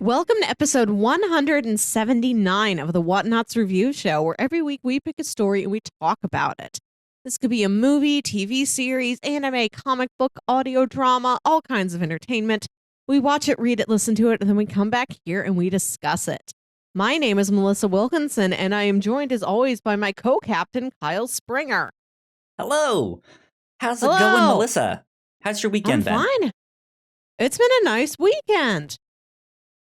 Welcome to episode 179 of the Whatnauts review show, where every week we pick a story and we talk about it. This could be a movie, TV series, anime, comic book, audio drama, all kinds of entertainment. We watch it, read it, listen to it, and then we come back here and we discuss it. My name is Melissa Wilkinson, and I am joined as always by my co-captain, Kyle Springer. Hello. How's it going, Melissa? How's your weekend been? Fine. It's been a nice weekend.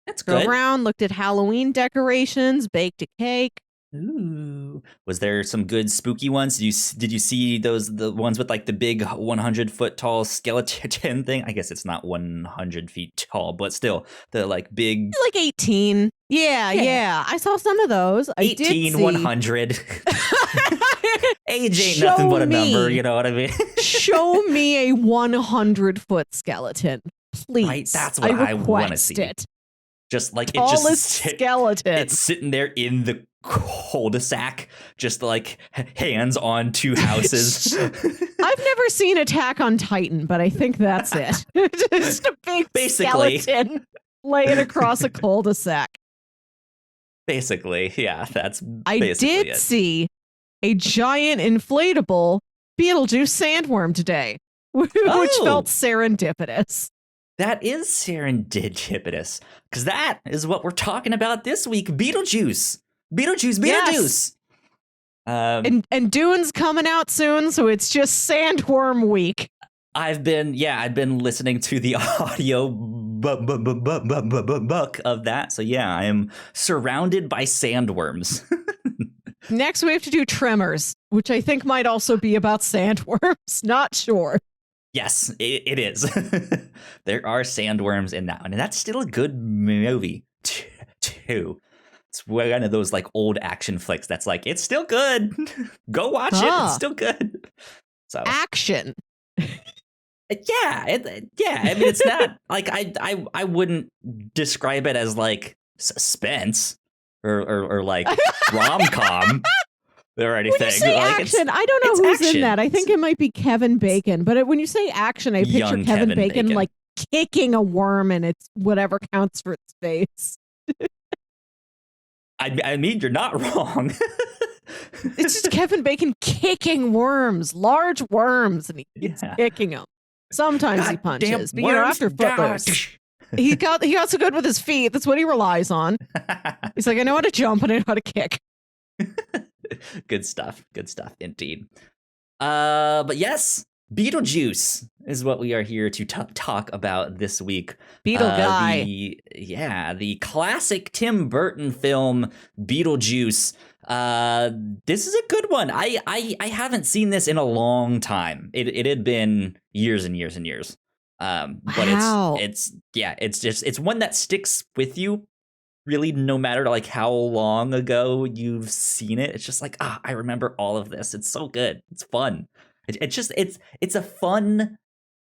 That's good. Go around, looked at Halloween decorations, baked a cake. Ooh. Was there some good spooky ones? Did you see the ones with like the big 100-foot tall skeleton thing? I guess it's not 100 feet tall, but still the like big like 18. Yeah. I saw some of those. 18, 100. Age ain't nothing but a number, you know what I mean? Show me a 100-foot skeleton, please. Right, that's what I want to see. It. Just like Tallest it just skeleton. It's sitting there in the cul-de-sac, just like hands on two houses. I've never seen Attack on Titan, but I think that's it. Just a big skeleton laying across a cul-de-sac. Basically, yeah, that's I did see a giant inflatable Beetlejuice sandworm today, which felt serendipitous. That is serendipitous, because that is what we're talking about this week. Beetlejuice. Yes. And Dune's coming out soon, so it's just Sandworm week. I've been listening to the audio book of that, so yeah, I am surrounded by sandworms. Next, we have to do Tremors, which I think might also be about sandworms. Not sure. Yes, it is. There are sandworms in that one, and that's still a good movie too. It's one of those like old action flicks that's like, it's still good. Go watch it. It's still good. So action. Yeah. I mean, it's not like I wouldn't describe it as like suspense or like rom-com. Or anything. When you say like, action, I don't know who's action. in that. I think it might be Kevin Bacon. But when you say action, I picture Kevin Bacon like kicking a worm and it's whatever counts for its face. I mean, you're not wrong. It's just Kevin Bacon kicking worms, large worms, and he's kicking them. Sometimes he punches, but after Footloose, he got so good with his feet. That's what he relies on. He's like, I know how to jump and I know how to kick. Good stuff indeed. But yes, Beetlejuice is what we are here to talk about this week. Beetle guy. The classic Tim Burton film Beetlejuice. This is a good one. I haven't seen this in a long time. It had been years and years and years. But it's one that sticks with you. Really, no matter like how long ago you've seen it, it's just like, I remember all of this. It's so good. It's fun. It's a fun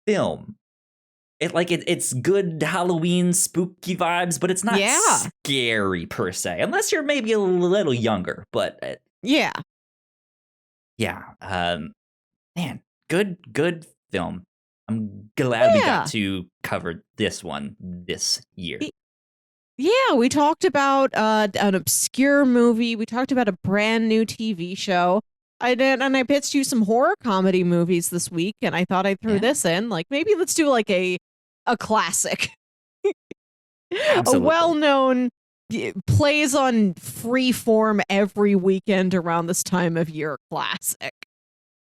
film. It's good Halloween spooky vibes, but it's not scary per se, unless you're maybe a little younger. But man, good film. I'm glad we got to cover this one this year. Yeah, we talked about an obscure movie. We talked about a brand new TV show. I did, and I pitched you some horror comedy movies this week, and I thought I'd throw this in. Like, maybe let's do like a classic. A well-known plays on Freeform every weekend around this time of year classic.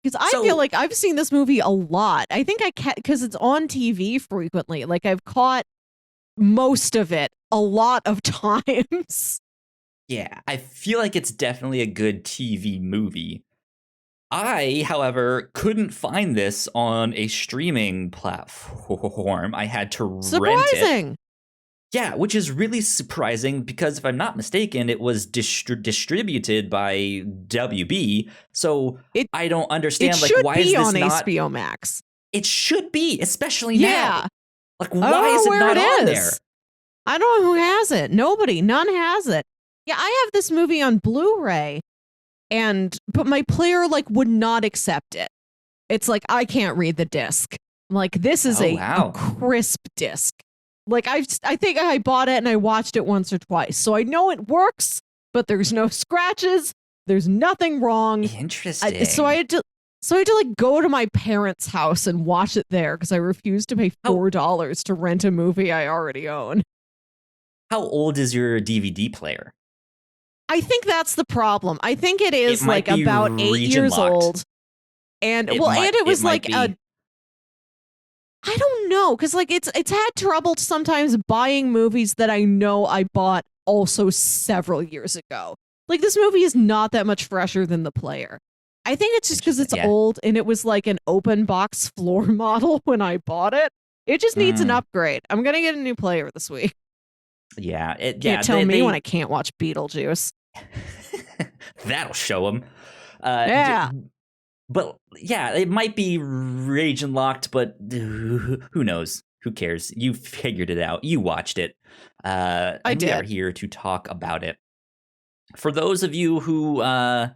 Because I feel like I've seen this movie a lot. I think because it's on TV frequently. Like, I've caught most of it a lot of times. Yeah, I feel like it's definitely a good TV movie. I, however, couldn't find this on a streaming platform. I had to rent it. Yeah, which is really surprising because if I'm not mistaken, it was distributed by WB. So I don't understand why is this on not HBO Max? It should be, especially now. Like, why is it not on there? I don't know who has it. Nobody. None has it. Yeah, I have this movie on Blu-ray, but my player would not accept it. It's like, I can't read the disc. Like, this is a crisp disc. Like I think I bought it and I watched it once or twice. So I know it works, but there's no scratches. There's nothing wrong. Interesting. So I had to like go to my parents' house and watch it there because I refused to pay $4 to rent a movie I already own. How old is your DVD player? I think that's the problem. I think it is like about 8 years old. And it was like I don't know, because like it's had trouble sometimes buying movies that I know I bought also several years ago. Like this movie is not that much fresher than the player. I think it's just because it's old and it was like an open box floor model when I bought it. It just needs an upgrade. I'm gonna get a new player this week. Yeah, can't tell me when I can't watch Beetlejuice. That'll show them. Yeah. But yeah, it might be region locked, but who knows? Who cares? You figured it out. You watched it. I did. We are here to talk about it. For those of you who I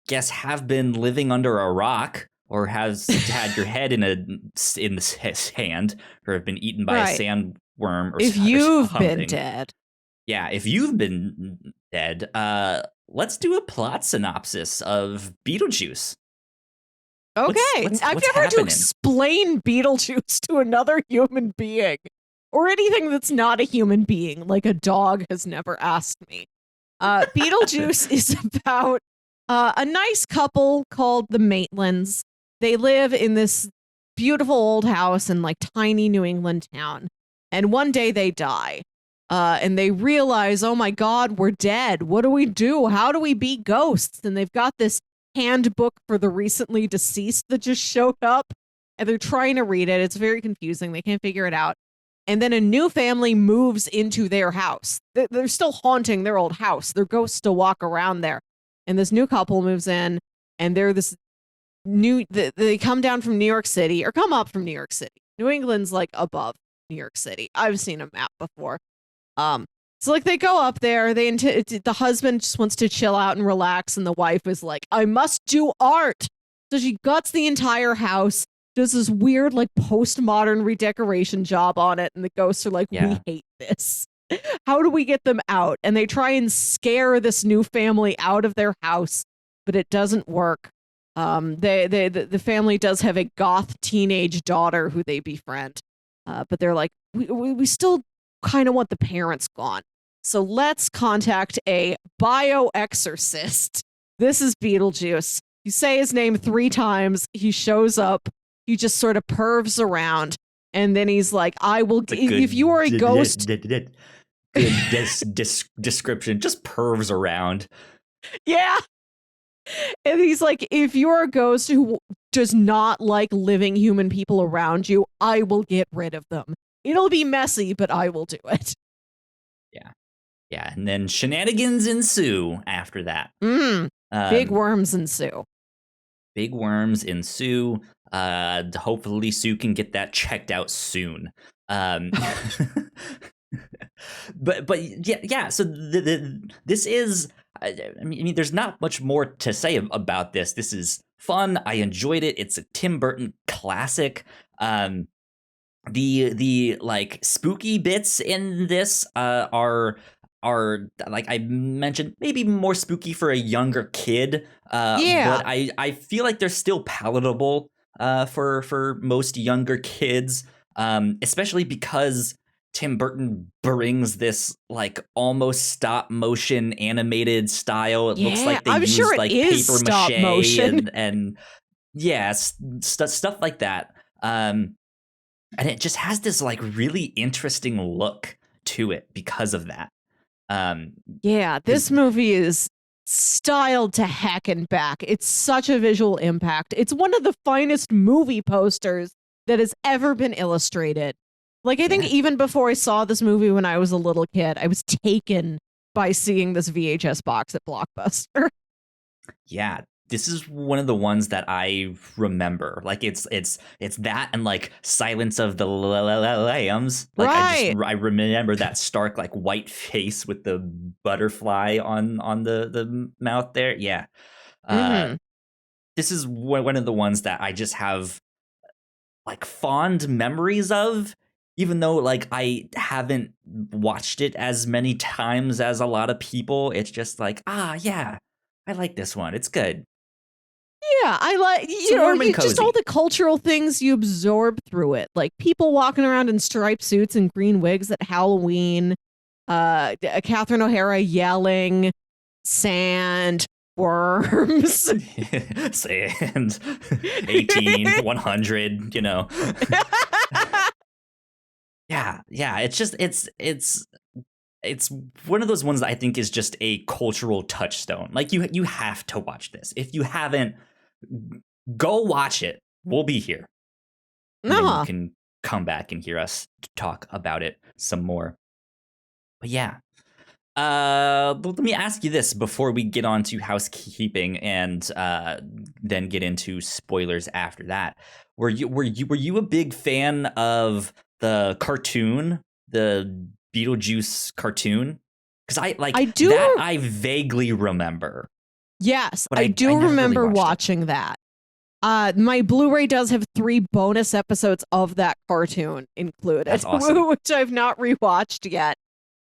guess have been living under a rock or has had your head in the sand or have been eaten by a sandworm or if you've been dead. Yeah, if you've been dead, let's do a plot synopsis of Beetlejuice. Okay. I've never had to explain Beetlejuice to another human being or anything that's not a human being, like a dog has never asked me. Beetlejuice is about a nice couple called the Maitlands. They live in this beautiful old house in like tiny New England town. And one day they die. And they realize, oh my God, we're dead. What do we do? How do we be ghosts? And they've got this handbook for the recently deceased that just showed up. And they're trying to read it. It's very confusing. They can't figure it out. And then a new family moves into their house. They're still haunting their old house. Their ghosts still walk around there. And this new couple moves in, and they're this they come down from New York City, or come up from New York City. New England's like above New York City. I've seen a map before. So like they go up there, the husband just wants to chill out and relax, and the wife is like, I must do art. So she guts the entire house, does this weird like postmodern redecoration job on it, and the ghosts are like, we hate this. How do we get them out? And they try and scare this new family out of their house, but it doesn't work. The family does have a goth teenage daughter who they befriend, but they're like, we still kind of want the parents gone. So let's contact a bio-exorcist. This is Beetlejuice. You say his name 3 times. He shows up. He just sort of pervs around. And then he's like, I will, if you are a ghost. Good description. Just pervs around. Yeah. And he's like, if you're a ghost who does not like living human people around you, I will get rid of them. It'll be messy, but I will do it. Yeah. Yeah. And then shenanigans ensue after that. Big worms ensue. Big worms ensue. Hopefully Sue can get that checked out soon. But yeah. So this is. I mean, there's not much more to say about this. This is fun. I enjoyed it. It's a Tim Burton classic. The like spooky bits in this are like I mentioned, maybe more spooky for a younger kid. But I feel like they're still palatable for most younger kids, especially because Tim Burton brings this like almost stop motion animated style. It looks like they use like paper mache and stuff like that. And it just has this like really interesting look to it because of that. This movie is styled to heck and back. It's such a visual impact. It's one of the finest movie posters that has ever been illustrated. Like, I think even before I saw this movie when I was a little kid, I was taken by seeing this VHS box at Blockbuster. Yeah, this is one of the ones that I remember. Like, it's that and like Silence of the Lambs. Like, I remember that stark like white face with the butterfly on the mouth there. Yeah, this is one of the ones that I just have like fond memories of. even though like I haven't watched it as many times as a lot of people, it's just like, yeah, I like this one. It's good. Yeah, I like, It's warm and just all cozy. the cultural things you absorb through it. Like people walking around in striped suits and green wigs at Halloween, Catherine O'Hara yelling, sand, worms. Sand, 18, 100, Yeah, it's just it's one of those ones that I think is just a cultural touchstone. Like you have to watch this. If you haven't, go watch it. We'll be here. And then you can come back and hear us talk about it some more. But yeah. Let me ask you this before we get on to housekeeping and then get into spoilers after that. Were you a big fan of the cartoon, the Beetlejuice cartoon? Because I vaguely remember. Yes, But I do never remember really watching that. My Blu-ray does have 3 bonus episodes of that cartoon included, That's awesome. which I've not rewatched yet.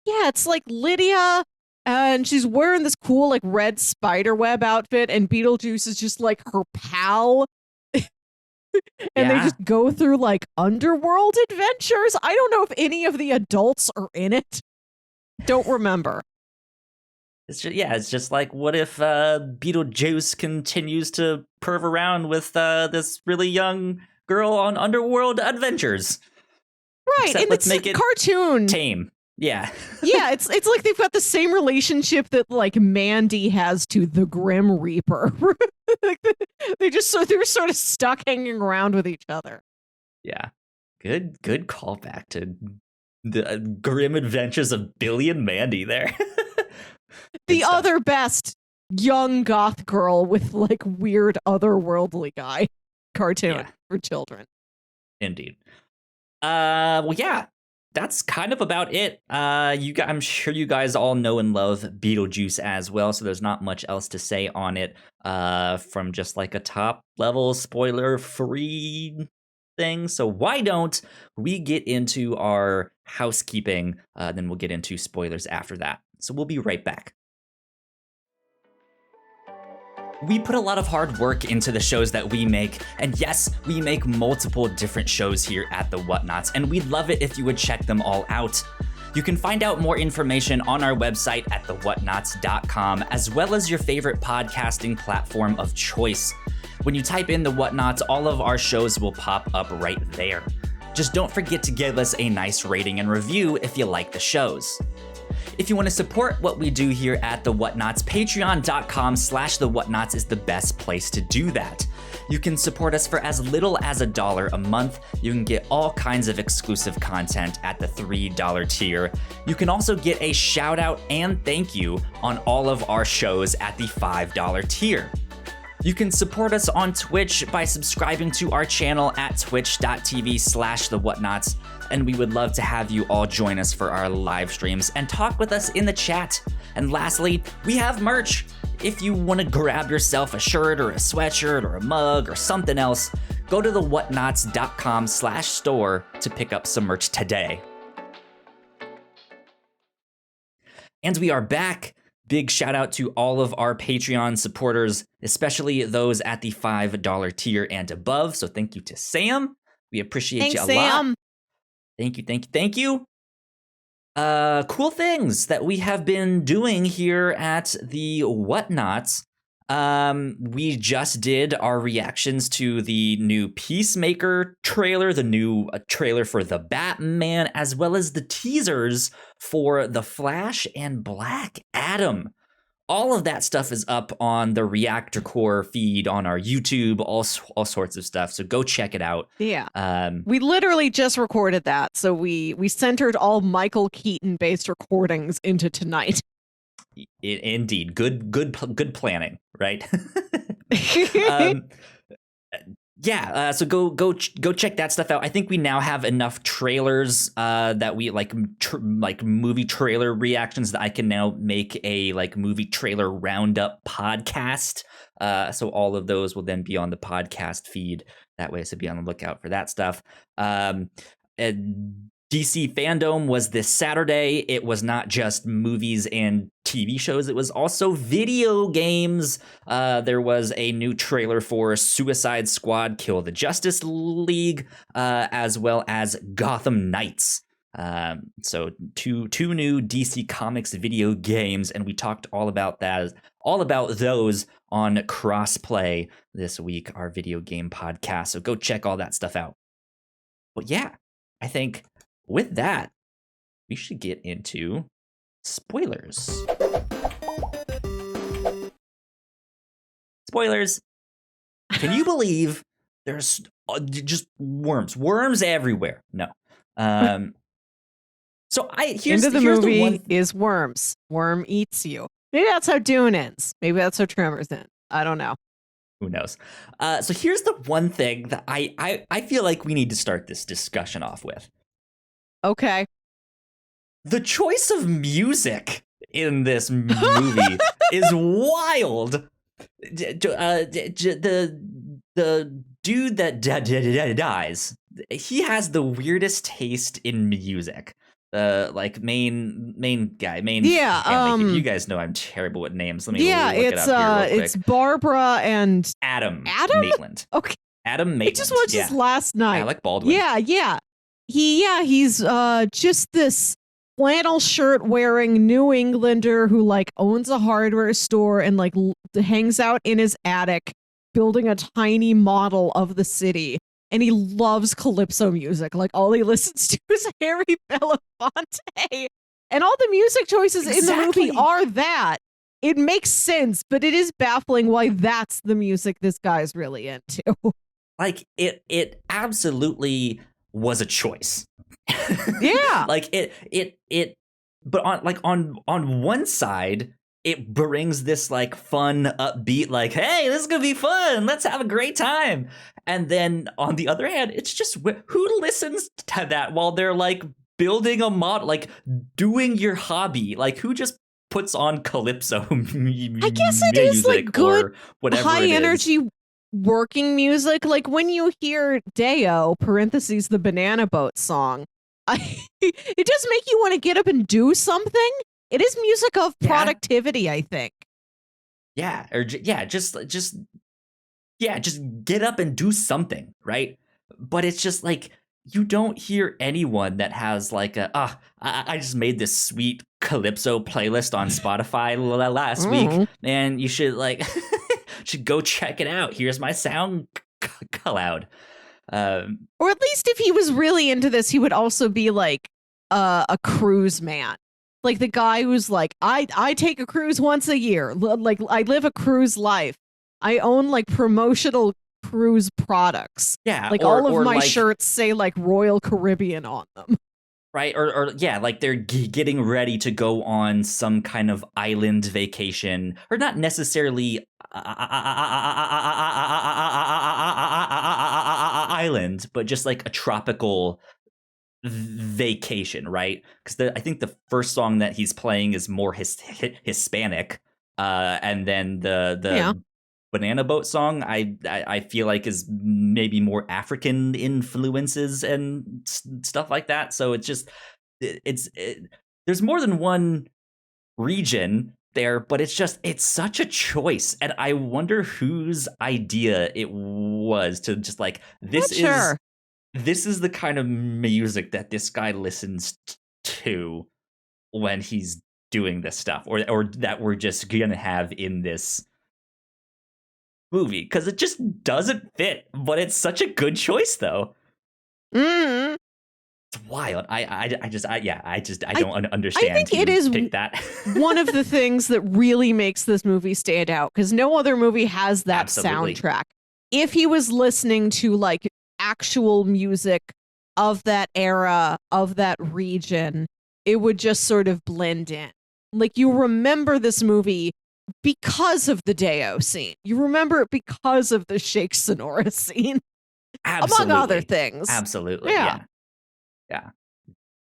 Yeah, it's like Lydia, and she's wearing this cool like red spiderweb outfit, and Beetlejuice is just like her pal. And they just go through like underworld adventures. I don't know if any of the adults are in it. Don't remember. It's just like, what if Beetlejuice continues to perv around with this really young girl on underworld adventures? Right, Except and let's it's make it cartoon. Tame. Yeah. Yeah, it's like they've got the same relationship that like Mandy has to the Grim Reaper. They're sort of stuck hanging around with each other. Yeah. Good callback to the grim adventures of Billy and Mandy there. The other best young goth girl with like weird otherworldly guy cartoon for children. Indeed. Well, yeah, that's kind of about it. I'm sure you guys all know and love Beetlejuice as well, so there's not much else to say on it from just like a top level spoiler free thing. So why don't we get into our housekeeping, then we'll get into spoilers after that. So we'll be right back. We put a lot of hard work into the shows that we make, and yes, we make multiple different shows here at the Whatnauts, and we'd love it if you would check them all out. You can find out more information on our website at thewhatnauts.com, as well as your favorite podcasting platform of choice. When you type in the Whatnauts, all of our shows will pop up right there. Just don't forget to give us a nice rating and review if you like the shows. If you want to support what we do here at The Whatnauts, patreon.com/The Whatnauts is the best place to do that. You can support us for as little as $1 a month. You can get all kinds of exclusive content at the $3 tier. You can also get a shout out and thank you on all of our shows at the $5 tier. You can support us on Twitch by subscribing to our channel at twitch.tv/The Whatnauts, and we would love to have you all join us for our live streams and talk with us in the chat. And lastly, we have merch. If you want to grab yourself a shirt or a sweatshirt or a mug or something else, go to thewhatnauts.com/store to pick up some merch today. And we are back. Big shout out to all of our Patreon supporters, especially those at the $5 tier and above. So thank you to Sam. We appreciate you a lot. Thank you. Cool things that we have been doing here at the Whatnauts. We just did our reactions to the new Peacemaker trailer, the new trailer for the Batman, as well as the teasers for The Flash and Black Adam. All of that stuff is up on the Reactor Core feed on our YouTube, all sorts of stuff. So go check it out. Yeah. We literally just recorded that. So we centered all Michael Keaton based recordings into tonight. Indeed. Good planning, right? So go check that stuff out. I think we now have enough trailers that we like movie trailer reactions that I can now make a like movie trailer roundup podcast. So all of those will then be on the podcast feed that way. So be on the lookout for that stuff. DC Fandom was this Saturday. It was not just movies and TV shows. It was also video games. There was a new trailer for Suicide Squad Kill the Justice League, as well as Gotham Knights. So two new DC Comics video games, and we talked all about those on Crossplay this week, our video game podcast. So go check all that stuff out. But yeah, I think with that, we should get into spoilers. Spoilers. Can you believe there's just worms everywhere? No. So here's the movie the one is worms. Worm eats you. Maybe that's how Dune ends. Maybe that's how Tremors ends. I don't know. Who knows? So here's the one thing that I feel like we need to start this discussion off with. Okay. The choice of music in this movie is wild. The dude that dies, he has the weirdest taste in music. Like main guy. Yeah. You guys know I'm terrible with names. Let me look it up here real quick. It's Barbara and Adam Maitland. Okay. Adam Maitland. I just watched this last night. Alec Baldwin. Yeah. He's just this flannel shirt wearing New Englander who like owns a hardware store and like hangs out in his attic building a tiny model of the city. And he loves calypso music. Like all he listens to is Harry Belafonte. And all the music choices in the movie are that. It makes sense, but it is baffling why that's the music this guy's really into. Like it absolutely was a choice. Yeah. Like it but on one side it brings this like fun upbeat like, hey, this is gonna be fun, let's have a great time. And then on the other hand, it's just who listens to that while they're like building a model, like doing your hobby, like who just puts on calypso I guess it is like good high energy working music. Like when you hear Deo parentheses the Banana Boat song, it does make you want to get up and do something. It is music of productivity, I think. Yeah, or just get up and do something, right? But it's just like you don't hear anyone that has like I just made this sweet calypso playlist on Spotify last week, and you should like should go check it out. Here's my sound cloud. Or at least if he was really into this, he would also be like a cruise man. Like the guy who's like, I take a cruise once a year. Like I live a cruise life. I own like promotional cruise products. Yeah. Like all of my shirts say like Royal Caribbean on them. Right. Or like they're getting ready to go on some kind of island vacation, or not necessarily island, but just like a tropical vacation, right? Because I think the first song that he's playing is more Hispanic, and then the Banana Boat song I feel like is maybe more African influences and stuff like that. So it's just there's more than one region there, but it's such a choice, and I wonder whose idea it was to just like this is the kind of music that this guy listens to when he's doing this stuff, or that we're just gonna have in this movie, because it just doesn't fit. But it's such a good choice, though. Mm. It's wild. I don't understand. I think it is that. one of the things that really makes this movie stand out, because no other movie has that soundtrack. If he was listening to like actual music of that era, of that region, it would just sort of blend in. Like you remember this movie because of the Deo scene. You remember it because of the Shake Sonora scene. Absolutely. Among other things. Absolutely. Yeah.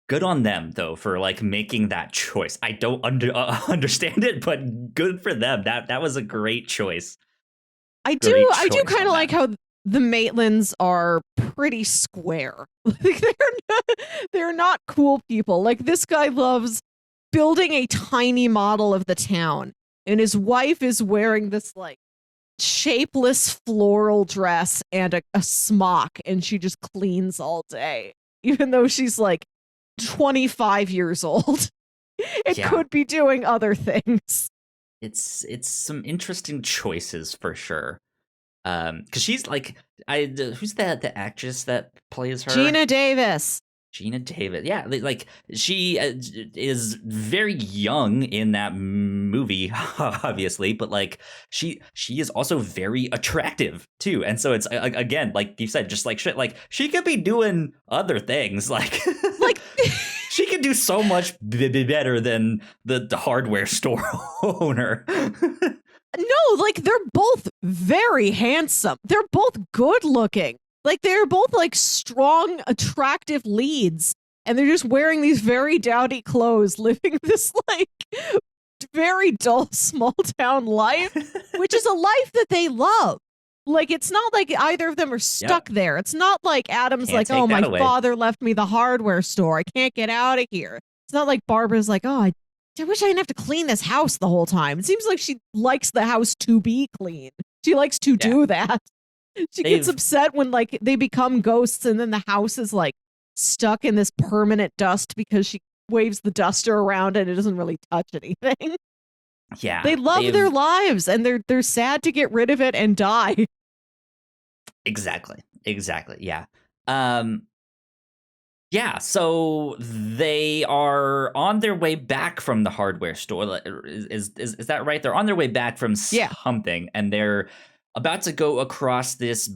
Good on them, though, for like making that choice. I don't understand it, but good for them. That was a great choice. I do kind of like how the Maitlands are pretty square. Like, they're not cool people. Like, this guy loves building a tiny model of the town, and his wife is wearing this like shapeless floral dress and a smock, and she just cleans all day, even though she's like 25 years old. It could be doing other things. It's some interesting choices for sure. Because she's like, who's the actress that plays her? Geena Davis. Geena Davis. Yeah, like she is very young in that movie, obviously, but like she is also very attractive too. And so it's again, like you said, just like shit, like she could be doing other things, like she could do so much better than the hardware store owner. No, like they're both very handsome. They're both good looking. Like they're both like strong, attractive leads. And they're just wearing these very dowdy clothes, living this like very dull small town life, which is a life that they love. Like it's not like either of them are stuck there. It's not like Adam's like, oh, my father left me the hardware store. I can't get out of here. It's not like Barbara's like, oh, I wish I didn't have to clean this house the whole time. It seems like she likes the house to be clean. She likes to do that. She gets upset when like they become ghosts and then the house is like stuck in this permanent dust because she waves the duster around and it doesn't really touch anything. Yeah. They love their lives and they're sad to get rid of it and die. Exactly. Yeah. Yeah, so they are on their way back from the hardware store. Is that right? They're on their way back from something, and they're about to go across this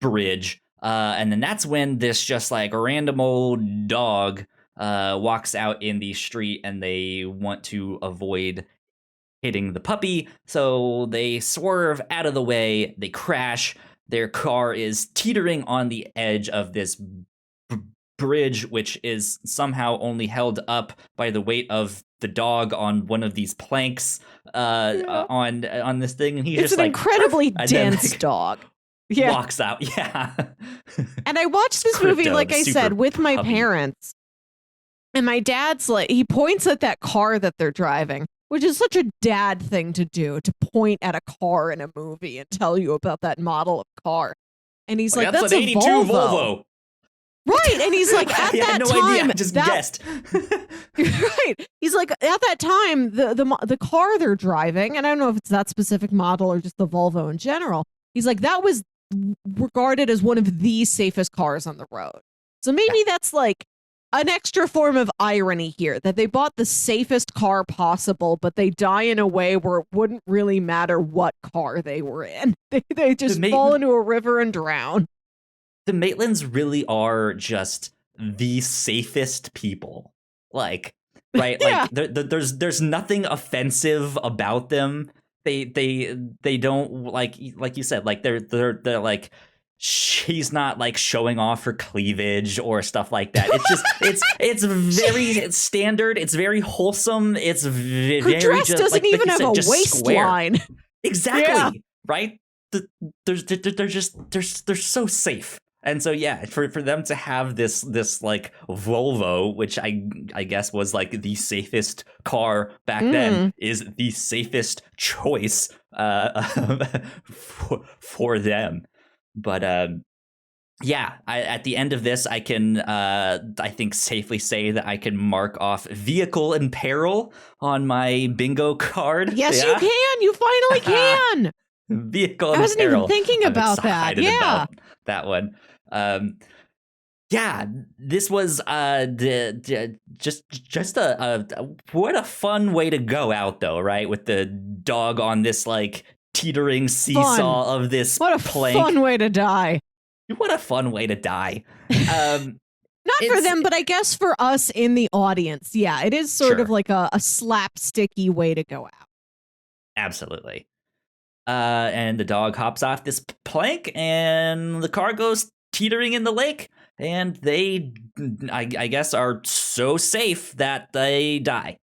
bridge. And then that's when this just like random old dog walks out in the street, and they want to avoid hitting the puppy. So they swerve out of the way. They crash. Their car is teetering on the edge of this bridge, which is somehow only held up by the weight of the dog on one of these planks on this thing, and he's just like incredibly dense dog. Walks out. And I watched this movie, like I said, with my parents, and my dad's like, he points at that car that they're driving, which is such a dad thing to do, to point at a car in a movie and tell you about that model of car. And he's like, that's an 82 Volvo. Right, and he's like, at that no time, idea. I just guessed. Right, he's like, at that time, the car they're driving, and I don't know if it's that specific model or just the Volvo in general. He's like, that was regarded as one of the safest cars on the road. So maybe that's like an extra form of irony here, that they bought the safest car possible, but they die in a way where it wouldn't really matter what car they were in. They just fall into a river and drown. The Maitlands really are just the safest people. Like, right? Like there's nothing offensive about them. They don't like you said, like they're like, she's not like showing off her cleavage or stuff like that. It's just it's very standard. It's very wholesome. It's very her dress just, doesn't even have a waistline. Exactly. Right? They're so safe. And so, yeah, for them to have this like Volvo, which I guess was like the safest car back then, is the safest choice for them. But at the end of this, I can I think safely say that I can mark off vehicle in peril on my bingo card. Yes, you can. You finally can. Vehicle in peril. I wasn't even thinking about that. Yeah, about that one. This was just a what a fun way to go out though, right? With the dog on this like teetering seesaw of this plank. What a fun way to die. What a fun way to die. Not for them, but I guess for us in the audience. Yeah, it is sort of like a slapsticky way to go out. Absolutely. And the dog hops off this plank and the car goes teetering in the lake, and they, I guess, are so safe that they die.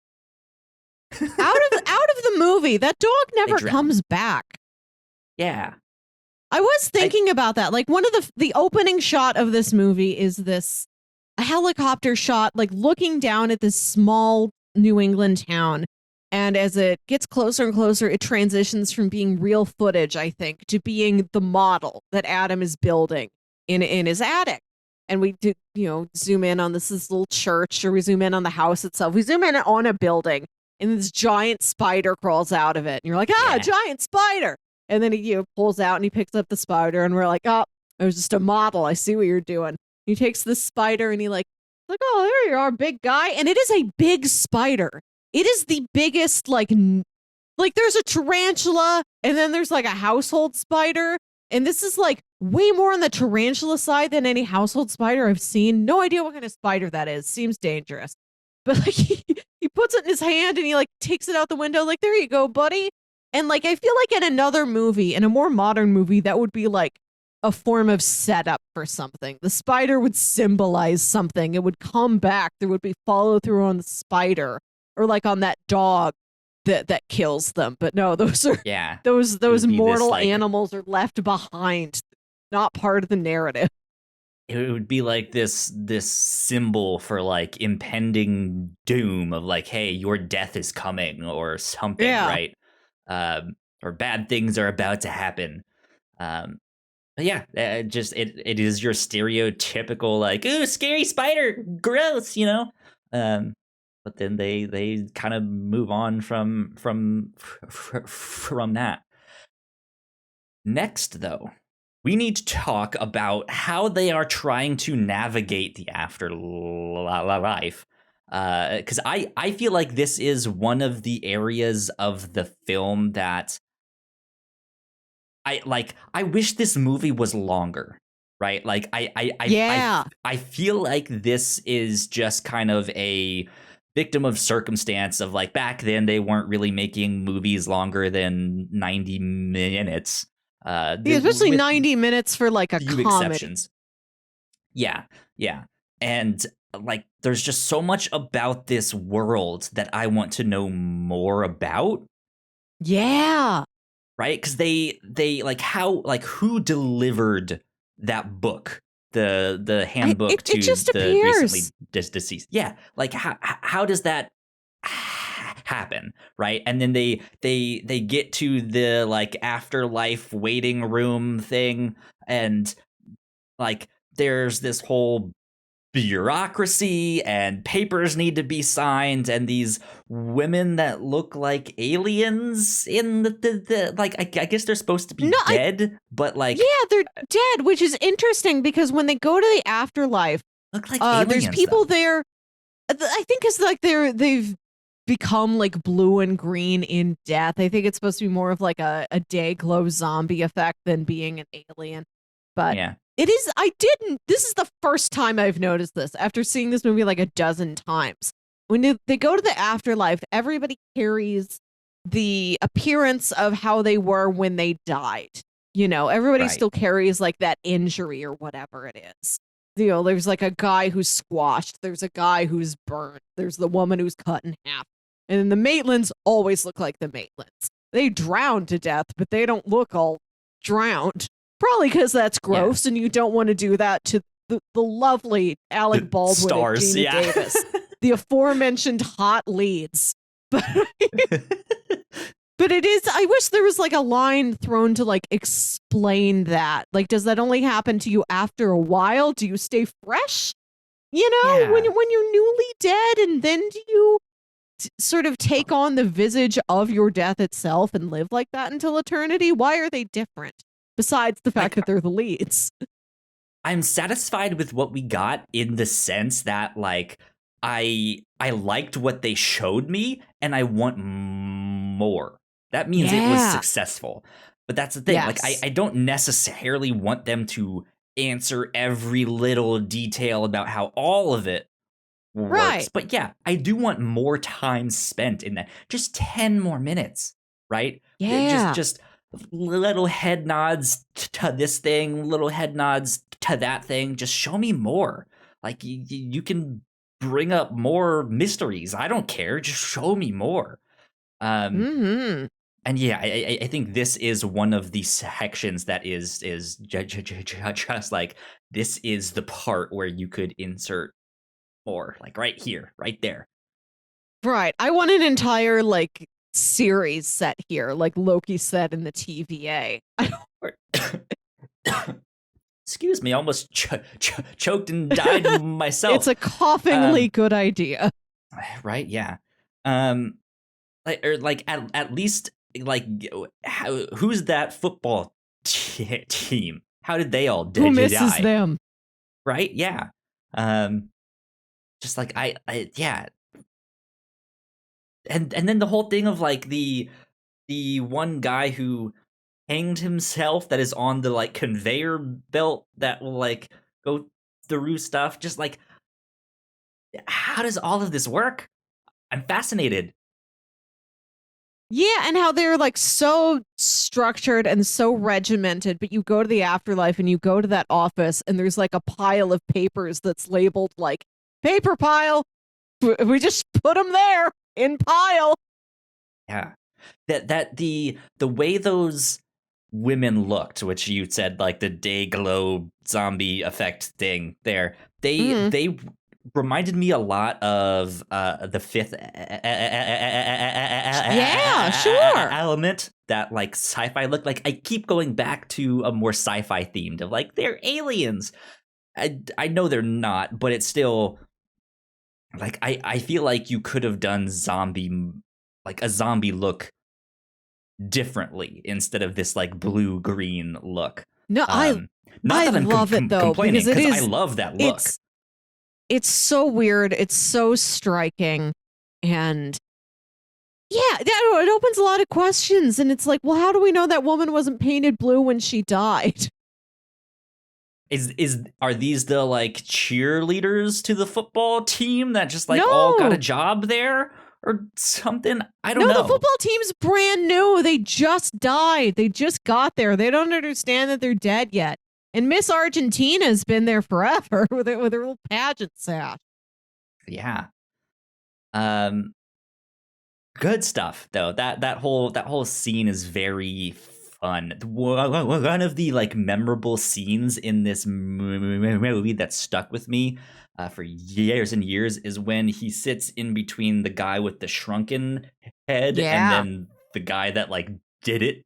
out of the movie, that dog never comes back. Yeah. I was thinking about that. Like one of the opening shot of this movie is this a helicopter shot, like looking down at this small New England town. And as it gets closer and closer, it transitions from being real footage, I think, to being the model that Adam is building in his attic. And we do, zoom in on this little church, or we zoom in on the house itself. We zoom in on a building, and this giant spider crawls out of it. And you're like, giant spider. And then he pulls out and he picks up the spider, and we're like, oh, it was just a model. I see what you're doing. He takes the spider and he like, oh, there you are, big guy. And it is a big spider. It is the biggest, like there's a tarantula, and then there's like a household spider. And this is like way more on the tarantula side than any household spider I've seen. No idea what kind of spider that is. Seems dangerous. But like he puts it in his hand and he like takes it out the window, like, there you go, buddy. And like I feel like in another movie, in a more modern movie, that would be like a form of setup for something. The spider would symbolize something. It would come back. There would be follow through on the spider, or like on that dog that kills them. But no, those are those mortal this, like, animals are left behind, not part of the narrative. It would be like this symbol for like impending doom of like, hey, your death is coming or something, right? Or bad things are about to happen. But yeah, just it is your stereotypical like, ooh, scary spider, gross, But then they kind of move on from that. Next, though, we need to talk about how they are trying to navigate the afterlife. Because I feel like this is one of the areas of the film that I wish this movie was longer, right? Like I feel like this is just kind of a victim of circumstance of like back then they weren't really making movies longer than 90 minutes. Especially 90 minutes for like a comedy. Exceptions. Yeah. And like there's just so much about this world that I want to know more about. Yeah. Right? Because they like how, like, who delivered that book, the handbook to the recently deceased. Yeah, like how does that happen, right? And then they get to the like afterlife waiting room thing, and like there's this whole bureaucracy and papers need to be signed, and these women that look like aliens in the like I guess they're supposed to be dead, but like they're dead, which is interesting because when they go to the afterlife, look like aliens, there's people there. I think it's like they've become like blue and green in death. I think it's supposed to be more of like a day glow zombie effect than being an alien, but yeah. It is. This is the first time I've noticed this after seeing this movie like a dozen times. When they go to the afterlife, everybody carries the appearance of how they were when they died. Everybody still carries like that injury or whatever it is. There's like a guy who's squashed. There's a guy who's burned. There's the woman who's cut in half. And then the Maitlands always look like the Maitlands. They drown to death, but they don't look all drowned. Probably because that's gross, and you don't want to do that to the lovely Alec Baldwin stars, and Gina Davis, the aforementioned hot leads. But it is. I wish there was like a line thrown to like explain that. Like, does that only happen to you after a while? Do you stay fresh? When you're newly dead, and then do you sort of take on the visage of your death itself and live like that until eternity? Why are they different? Besides the fact that they're the leads. I'm satisfied with what we got in the sense that, like, I liked what they showed me, and I want more. That means it was successful. But that's the thing. Yes. Like, I don't necessarily want them to answer every little detail about how all of it works. Right. But yeah, I do want more time spent in that. Just 10 more minutes, right? Yeah. Just little head nods to this thing, little head nods to that thing. Just show me more. Like, you can bring up more mysteries. I don't care. Just show me more. And yeah, I think this is one of the sections that is just like, this is the part where you could insert more, like right here, right there. Right. I want an entire like series set here, like Loki said in the TVA. Excuse me, almost choked and died myself. It's a coughingly good idea. Right? Yeah. Um, like at least like who's that football team? How did they all Who misses die? them? Right? Yeah. Um, just like yeah. And then the whole thing of like the one guy who hanged himself that is on the like conveyor belt that will like go through stuff. Just like, how does all of this work? I'm fascinated. Yeah, and how they're like so structured and so regimented, but you go to the afterlife and you go to that office and there's like a pile of papers that's labeled like paper pile. We just put them there in pile. Yeah. That the way those women looked, which you said like the day glow zombie effect thing there, they reminded me a lot of the fifth yeah, sure. element, that like sci-fi look. Like I keep going back to a more sci-fi themed of like, they're aliens. I know they're not, but it's still like, I feel like you could have done a zombie look differently instead of this like blue green look. No, Not that I'm love it though, complaining, because I love that look. It's so weird. It's so striking, and yeah, it opens a lot of questions. And it's like, well, how do we know that woman wasn't painted blue when she died? Are these the like cheerleaders to the football team that just like No. all got a job there or something? I don't know. No, the football team's brand new. They just died. They just got there. They don't understand that they're dead yet. And Miss Argentina's been there forever with her little pageant sash. Yeah. Good stuff though. That whole scene is very fun. One of the like memorable scenes in this movie that stuck with me for years and years is when he sits in between the guy with the shrunken head and then the guy that like did it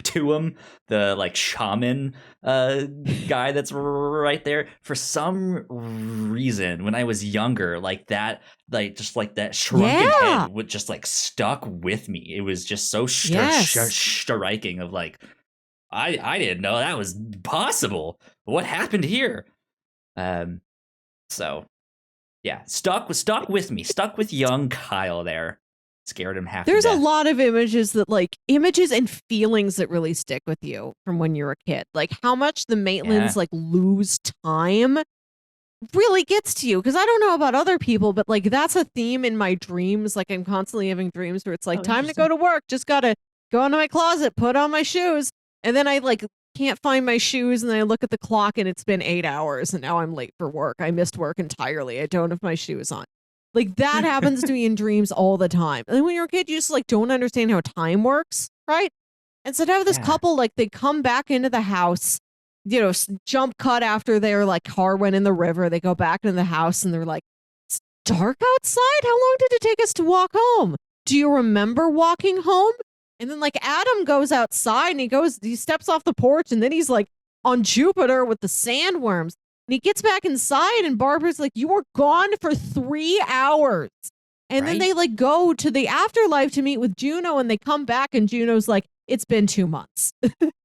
to him, the like shaman guy that's right there. For some reason, when I was younger, like that, like just like that shrunken head would just like stuck with me. It was just so striking of like, I didn't know that was possible. What happened here? So yeah, stuck with me, stuck with young Kyle there. Scared him half to death. There's a lot of images and feelings that really stick with you from when you're a kid. Like how much the Maitlands like lose time really gets to you. Because I don't know about other people, but like that's a theme in my dreams. Like I'm constantly having dreams where it's like, time to go to work. Just gotta go into my closet, put on my shoes. And then I like can't find my shoes. And then I look at the clock and it's been 8 hours and now I'm late for work. I missed work entirely. I don't have my shoes on. Like that happens to me in dreams all the time. And when you're a kid, you just like don't understand how time works, right? And so to have this couple, like they come back into the house, you know, jump cut after their like car went in the river. They go back into the house and they're like, it's dark outside? How long did it take us to walk home? Do you remember walking home? And then like Adam goes outside and he steps off the porch and then he's like on Jupiter with the sandworms. And he gets back inside and Barbara's like, you were gone for 3 hours. And then they like go to the afterlife to meet with Juno and they come back and Juno's like, it's been 2 months.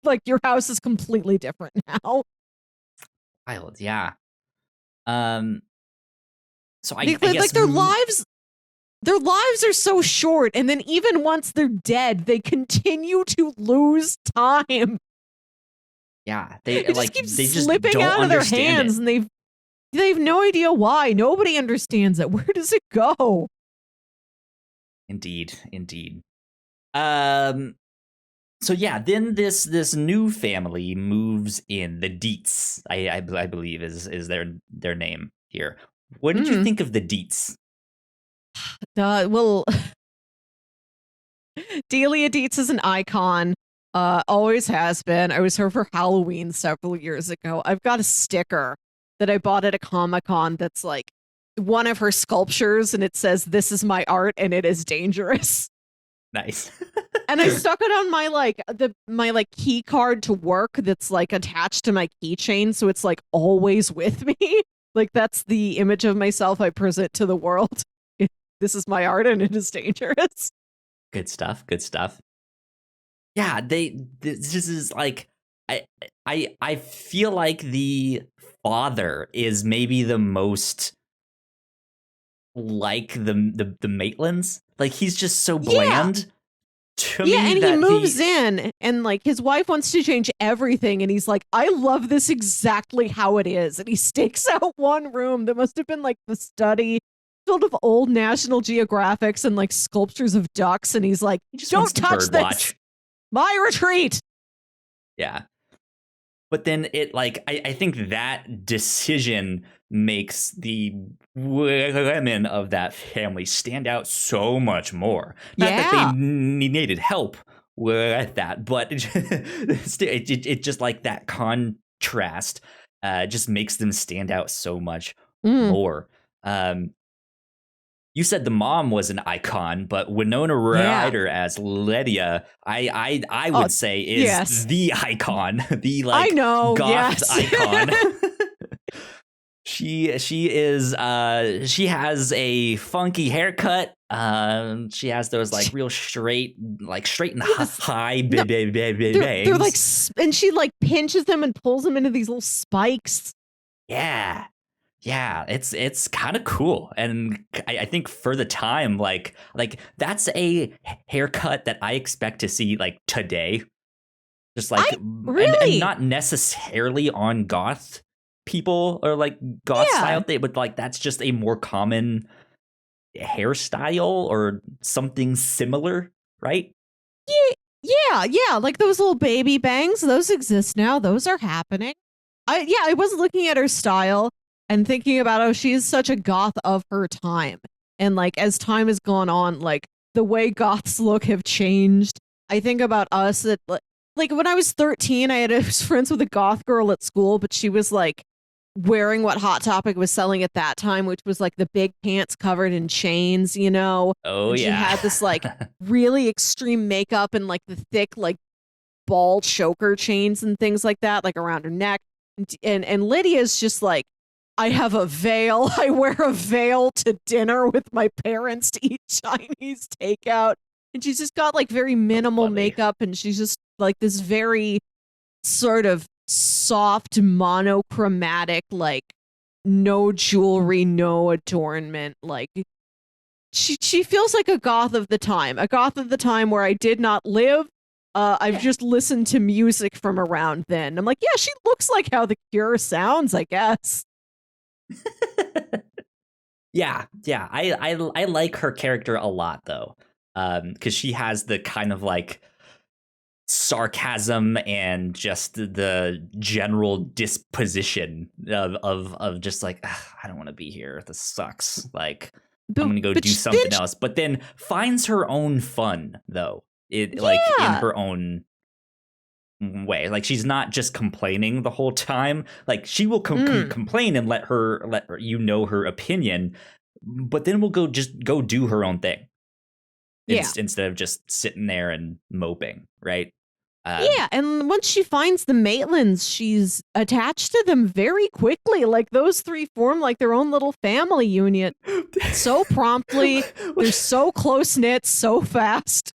Like your house is completely different now. Wild, yeah. So I guess like their lives are so short. And then even once they're dead, they continue to lose time. Yeah, they just slipping out of their hands, and they have no idea why. Nobody understands it. Where does it go? Indeed. So yeah, then this new family moves in. The Dietz, I believe is their name here. What did you think of the Dietz? Well, Delia Dietz is an icon. Always has been. I was her for Halloween several years ago. I've got a sticker that I bought at a Comic-Con that's like one of her sculptures, and it says, "This is my art, and it is dangerous." Nice. And I stuck it on my key card to work that's like attached to my keychain, so it's like always with me. Like that's the image of myself I present to the world. This is my art and it is dangerous. Good stuff. Good stuff. Yeah, this is like I feel like the father is maybe the most like the Maitlands. Like he's just so bland. To me, and he moves in and like his wife wants to change everything and he's like, I love this exactly how it is. And he stakes out one room that must have been like the study filled of old National Geographics and like sculptures of ducks, and he's like, don't touch this. Watch. My retreat. Yeah. But then it like I think that decision makes the women of that family stand out so much more. Not that they needed help with that, but it just like that contrast just makes them stand out so much more. You said the mom was an icon, but Winona Ryder as Lydia, I would say is the icon, the like goth icon. She is she has a funky haircut. She has those like real straight and high they're like, and she like pinches them and pulls them into these little spikes. Yeah, it's kind of cool, and I think for the time, like that's a haircut that I expect to see like today, just like and not necessarily on goth people or like goth style thing, but like that's just a more common hairstyle or something similar, right? Yeah, like those little baby bangs, those exist now. Those are happening. I was looking at her style and thinking about, oh, she is such a goth of her time. And like, as time has gone on, like the way goths look have changed. I think about us that like when I was 13, I was friends with a goth girl at school, but she was like wearing what Hot Topic was selling at that time, which was like the big pants covered in chains, you know? Oh, and yeah. She had this like really extreme makeup and like the thick, like ball choker chains and things like that, like around her neck. And Lydia's just like, I have a veil. I wear a veil to dinner with my parents to eat Chinese takeout. And she's just got like very minimal makeup, and she's just like this very sort of soft, monochromatic, like no jewelry, no adornment. Like she feels like a goth of the time where I did not live. I've just listened to music from around then. I'm like, yeah, she looks like how The Cure sounds, I guess. Yeah. I like her character a lot though, because she has the kind of like sarcasm and just the general disposition of just like, I don't want to be here. This sucks. Like I'm gonna go do something else. But then finds her own fun though. Like in her own way. Like she's not just complaining the whole time. Like she will complain and let her her opinion, but then we'll go do her own thing. Instead of just sitting there and moping, right? And once she finds the Maitlands, she's attached to them very quickly. Like those three form like their own little family unit so promptly. They're so close knit, so fast.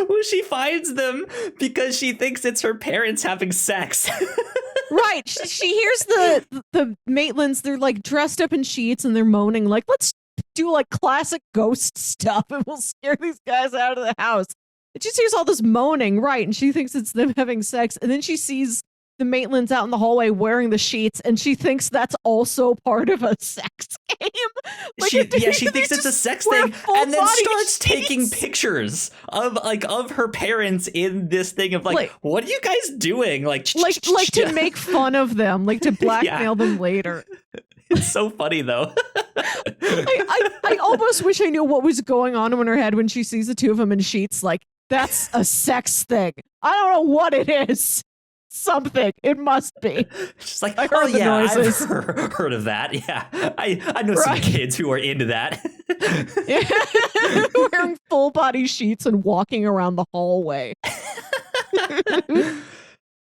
Well, she finds them because she thinks it's her parents having sex. Right. She hears the Maitlands. They're like dressed up in sheets and they're moaning like, let's do like classic ghost stuff and we'll scare these guys out of the house. And she hears all this moaning, right? And she thinks it's them having sex. And then she sees the Maitlands out in the hallway wearing the sheets, and she thinks that's also part of a sex game. Like, she thinks it's a sex thing, and then starts taking pictures of her parents in this thing of like what are you guys doing? Like to make fun of them, like to blackmail them later. It's so funny though. I almost wish I knew what was going on in her head when she sees the two of them in sheets. Like, that's a sex thing. I don't know what it is. Something. It must be. She's like, I heard the noises. I've heard of that. Yeah, I know some kids who are into that. Wearing full body sheets and walking around the hallway.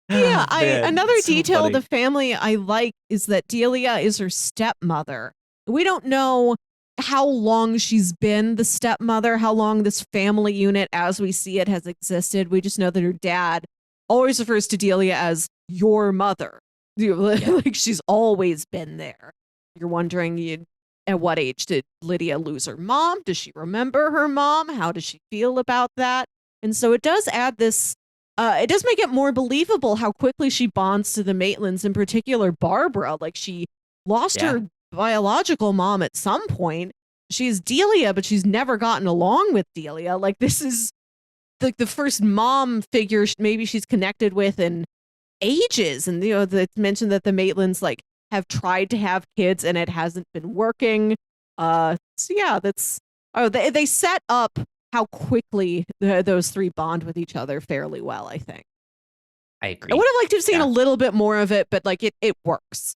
Yeah, another detail of the family I like is that Delia is her stepmother. We don't know how long she's been the stepmother, how long this family unit as we see it has existed. We just know that her dad always refers to Delia as your mother. Like, she's always been there. You're wondering at what age did Lydia lose her mom? Does she remember her mom? How does she feel about that? And so it does add this. It does make it more believable how quickly she bonds to the Maitlands, in particular Barbara. Like, she lost her biological mom at some point. She's Delia, but she's never gotten along with Delia. Like, this is the first mom figure maybe she's connected with in ages. And, it's mentioned that the Maitlands, like, have tried to have kids and it hasn't been working. So yeah, they set up how quickly those three bond with each other fairly well, I think. I agree. I would have liked to have seen a little bit more of it, but like it works.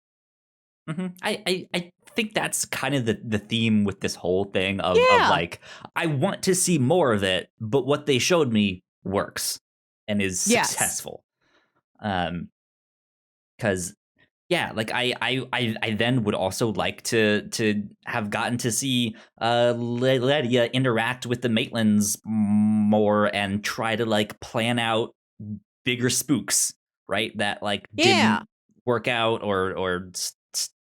Mm-hmm. I think that's kind of the theme with this whole thing of like, I want to see more of it, but what they showed me works and is successful. Because like I then would also like to have gotten to see Lydia interact with the Maitlands more and try to like plan out bigger spooks, right? That like didn't work out or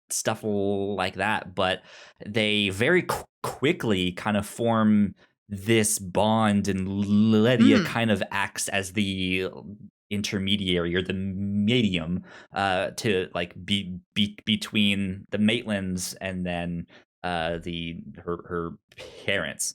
stuff like that, but they very quickly kind of form this bond, and Lydia kind of acts as the intermediary or the medium to like be between the Maitlands and then her parents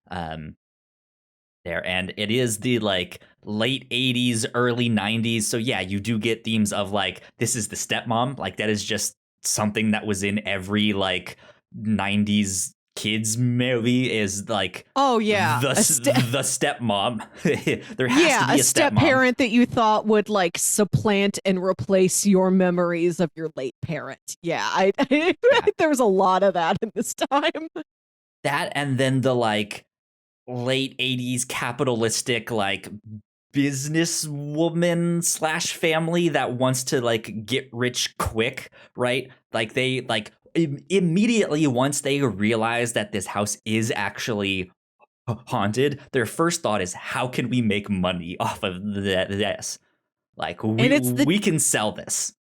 there. And it is the like late 80s, early 90s, so yeah, you do get themes of like, this is the stepmom, like that is just something that was in every like 90s kids movie, is like, oh yeah, the stepmom. There has to be a step parent that you thought would like supplant and replace your memories of your late parent. I there was a lot of that in this time. That, and then the like late 80s capitalistic like businesswoman / family that wants to like get rich quick, right? Like they like immediately once they realize that this house is actually haunted, their first thought is, how can we make money off of this? Like, we can sell this.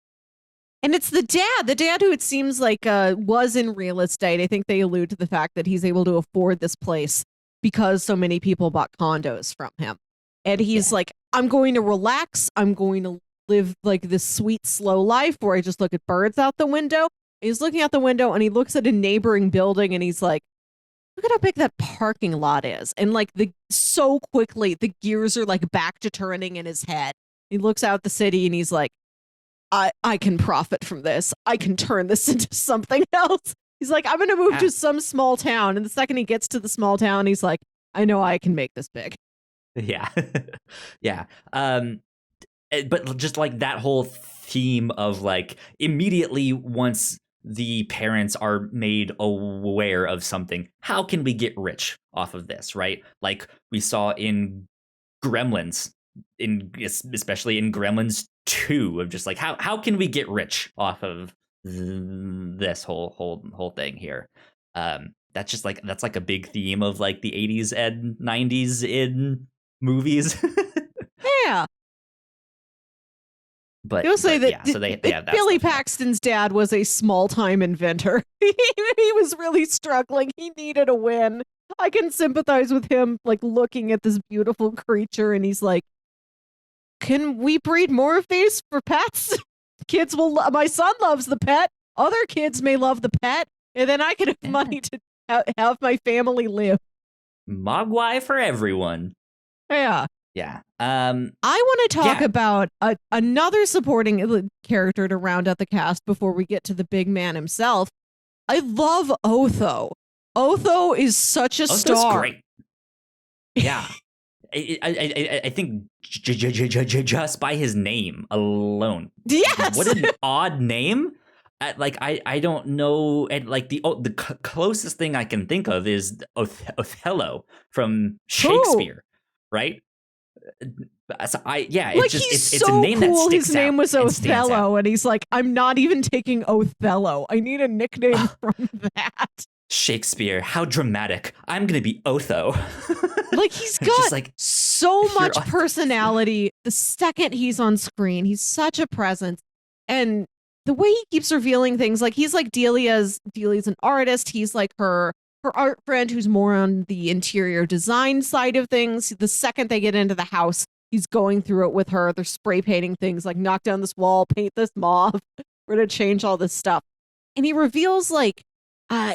And it's the dad who it seems like was in real estate. I think they allude to the fact that he's able to afford this place because so many people bought condos from him. And he's like, I'm going to relax. I'm going to live like this sweet, slow life where I just look at birds out the window. He's looking out the window and he looks at a neighboring building and he's like, look at how big that parking lot is. And like so quickly, the gears are like back to turning in his head. He looks out the city and he's like, I can profit from this. I can turn this into something else. He's like, I'm going to move to some small town. And the second he gets to the small town, he's like, I know I can make this big. Yeah. Yeah. But just like that whole theme of like, immediately once the parents are made aware of something, how can we get rich off of this, right? Like we saw in Gremlins, especially in Gremlins 2, of just like, how can we get rich off of this whole thing here? That's like a big theme of like the 80s and 90s in movies. Yeah. But you'll say that so they have that Billy stuff. Paxton's dad was a small-time inventor. He was really struggling. He needed a win. I can sympathize with him, like looking at this beautiful creature, and he's like, can we breed more of these for pets? Kids will, my son loves the pet. Other kids may love the pet. And then I can have money to have my family live. Mogwai for everyone. Yeah. Yeah. I want to talk about another supporting character to round out the cast before we get to the big man himself. I love Otho. Otho is such a star. Great. Yeah. I think just by his name alone. Yes. What an odd name. I don't know. And like the closest thing I can think of is Othello from Shakespeare, right? So it's so a name cool. that sticks His name out was Othello, and he's like, I'm not even taking Othello. I need a nickname from that. Shakespeare, how dramatic. I'm gonna be Otho. Like, he's got so much personality. The second he's on screen, he's such a presence. And the way he keeps revealing things, like he's like Delia's an artist. He's like her art friend who's more on the interior design side of things. The second they get into the house, he's going through it with her. They're spray painting things like knock down this wall, paint this mauve. We're going to change all this stuff. And he reveals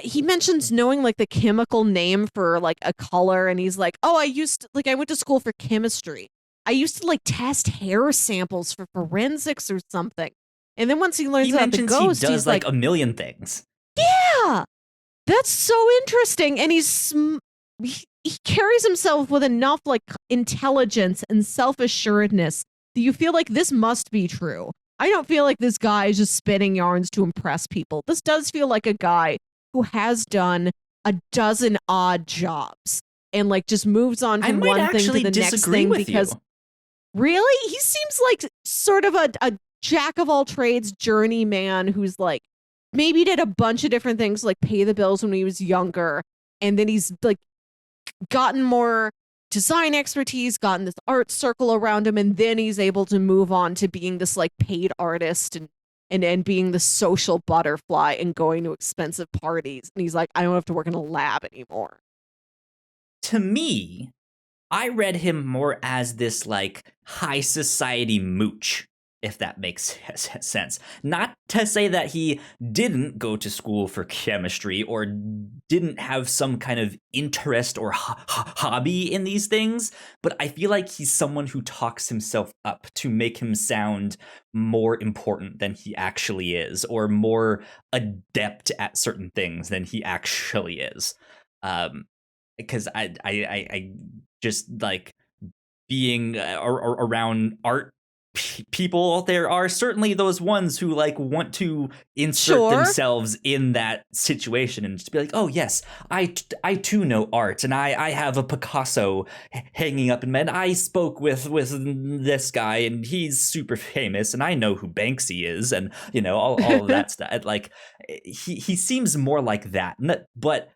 he mentions knowing like the chemical name for like a color. And he's like, oh, I went to school for chemistry. I used to like test hair samples for forensics or something. And then once he learns about the ghost, he does he's like a million things. Yeah. That's so interesting. And he carries himself with enough like intelligence and self-assuredness that you feel like this must be true. I don't feel like this guy is just spinning yarns to impress people. This does feel like a guy who has done a dozen odd jobs and like just moves on from one thing to the next thing because really, he seems like sort of a jack of all trades journeyman who's like maybe did a bunch of different things like pay the bills when he was younger, and then he's like gotten more design expertise, gotten this art circle around him, and then he's able to move on to being this like paid artist and being the social butterfly and going to expensive parties. And he's like, I don't have to work in a lab anymore. To me, I read him more as this like high society mooch, if that makes sense. Not to say that he didn't go to school for chemistry or didn't have some kind of interest or hobby in these things, but I feel like he's someone who talks himself up to make him sound more important than he actually is, or more adept at certain things than he actually is. Because I just like being around art people. There are certainly those ones who like want to insert themselves in that situation and just be like, oh yes, I too know art, and I have a Picasso hanging up in bed. I spoke with this guy and he's super famous, and I know who Banksy is, and you know all of that stuff. Like he seems more like that, but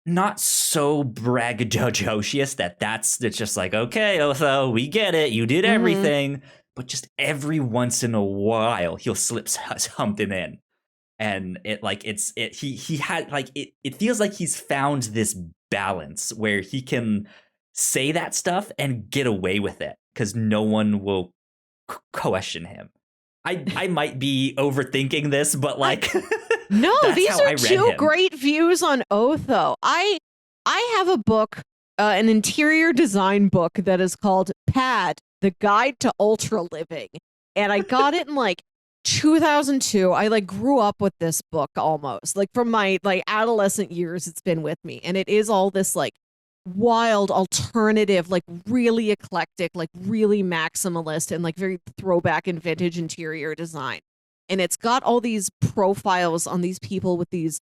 not so braggadocious that's just like, okay, Otho, we get it, you did everything, but just every once in a while he'll slip something in, and it feels like he's found this balance where he can say that stuff and get away with it because no one will question him. I might be overthinking this, but like no, these are two great views on Otho. I have a book, an interior design book that is called Pad, The Guide to Ultra Living. And I got it in like 2002. I like grew up with this book almost. Like from my like adolescent years, it's been with me. And it is all this like wild alternative, like really eclectic, like really maximalist and like very throwback and vintage interior design. And it's got all these profiles on these people with these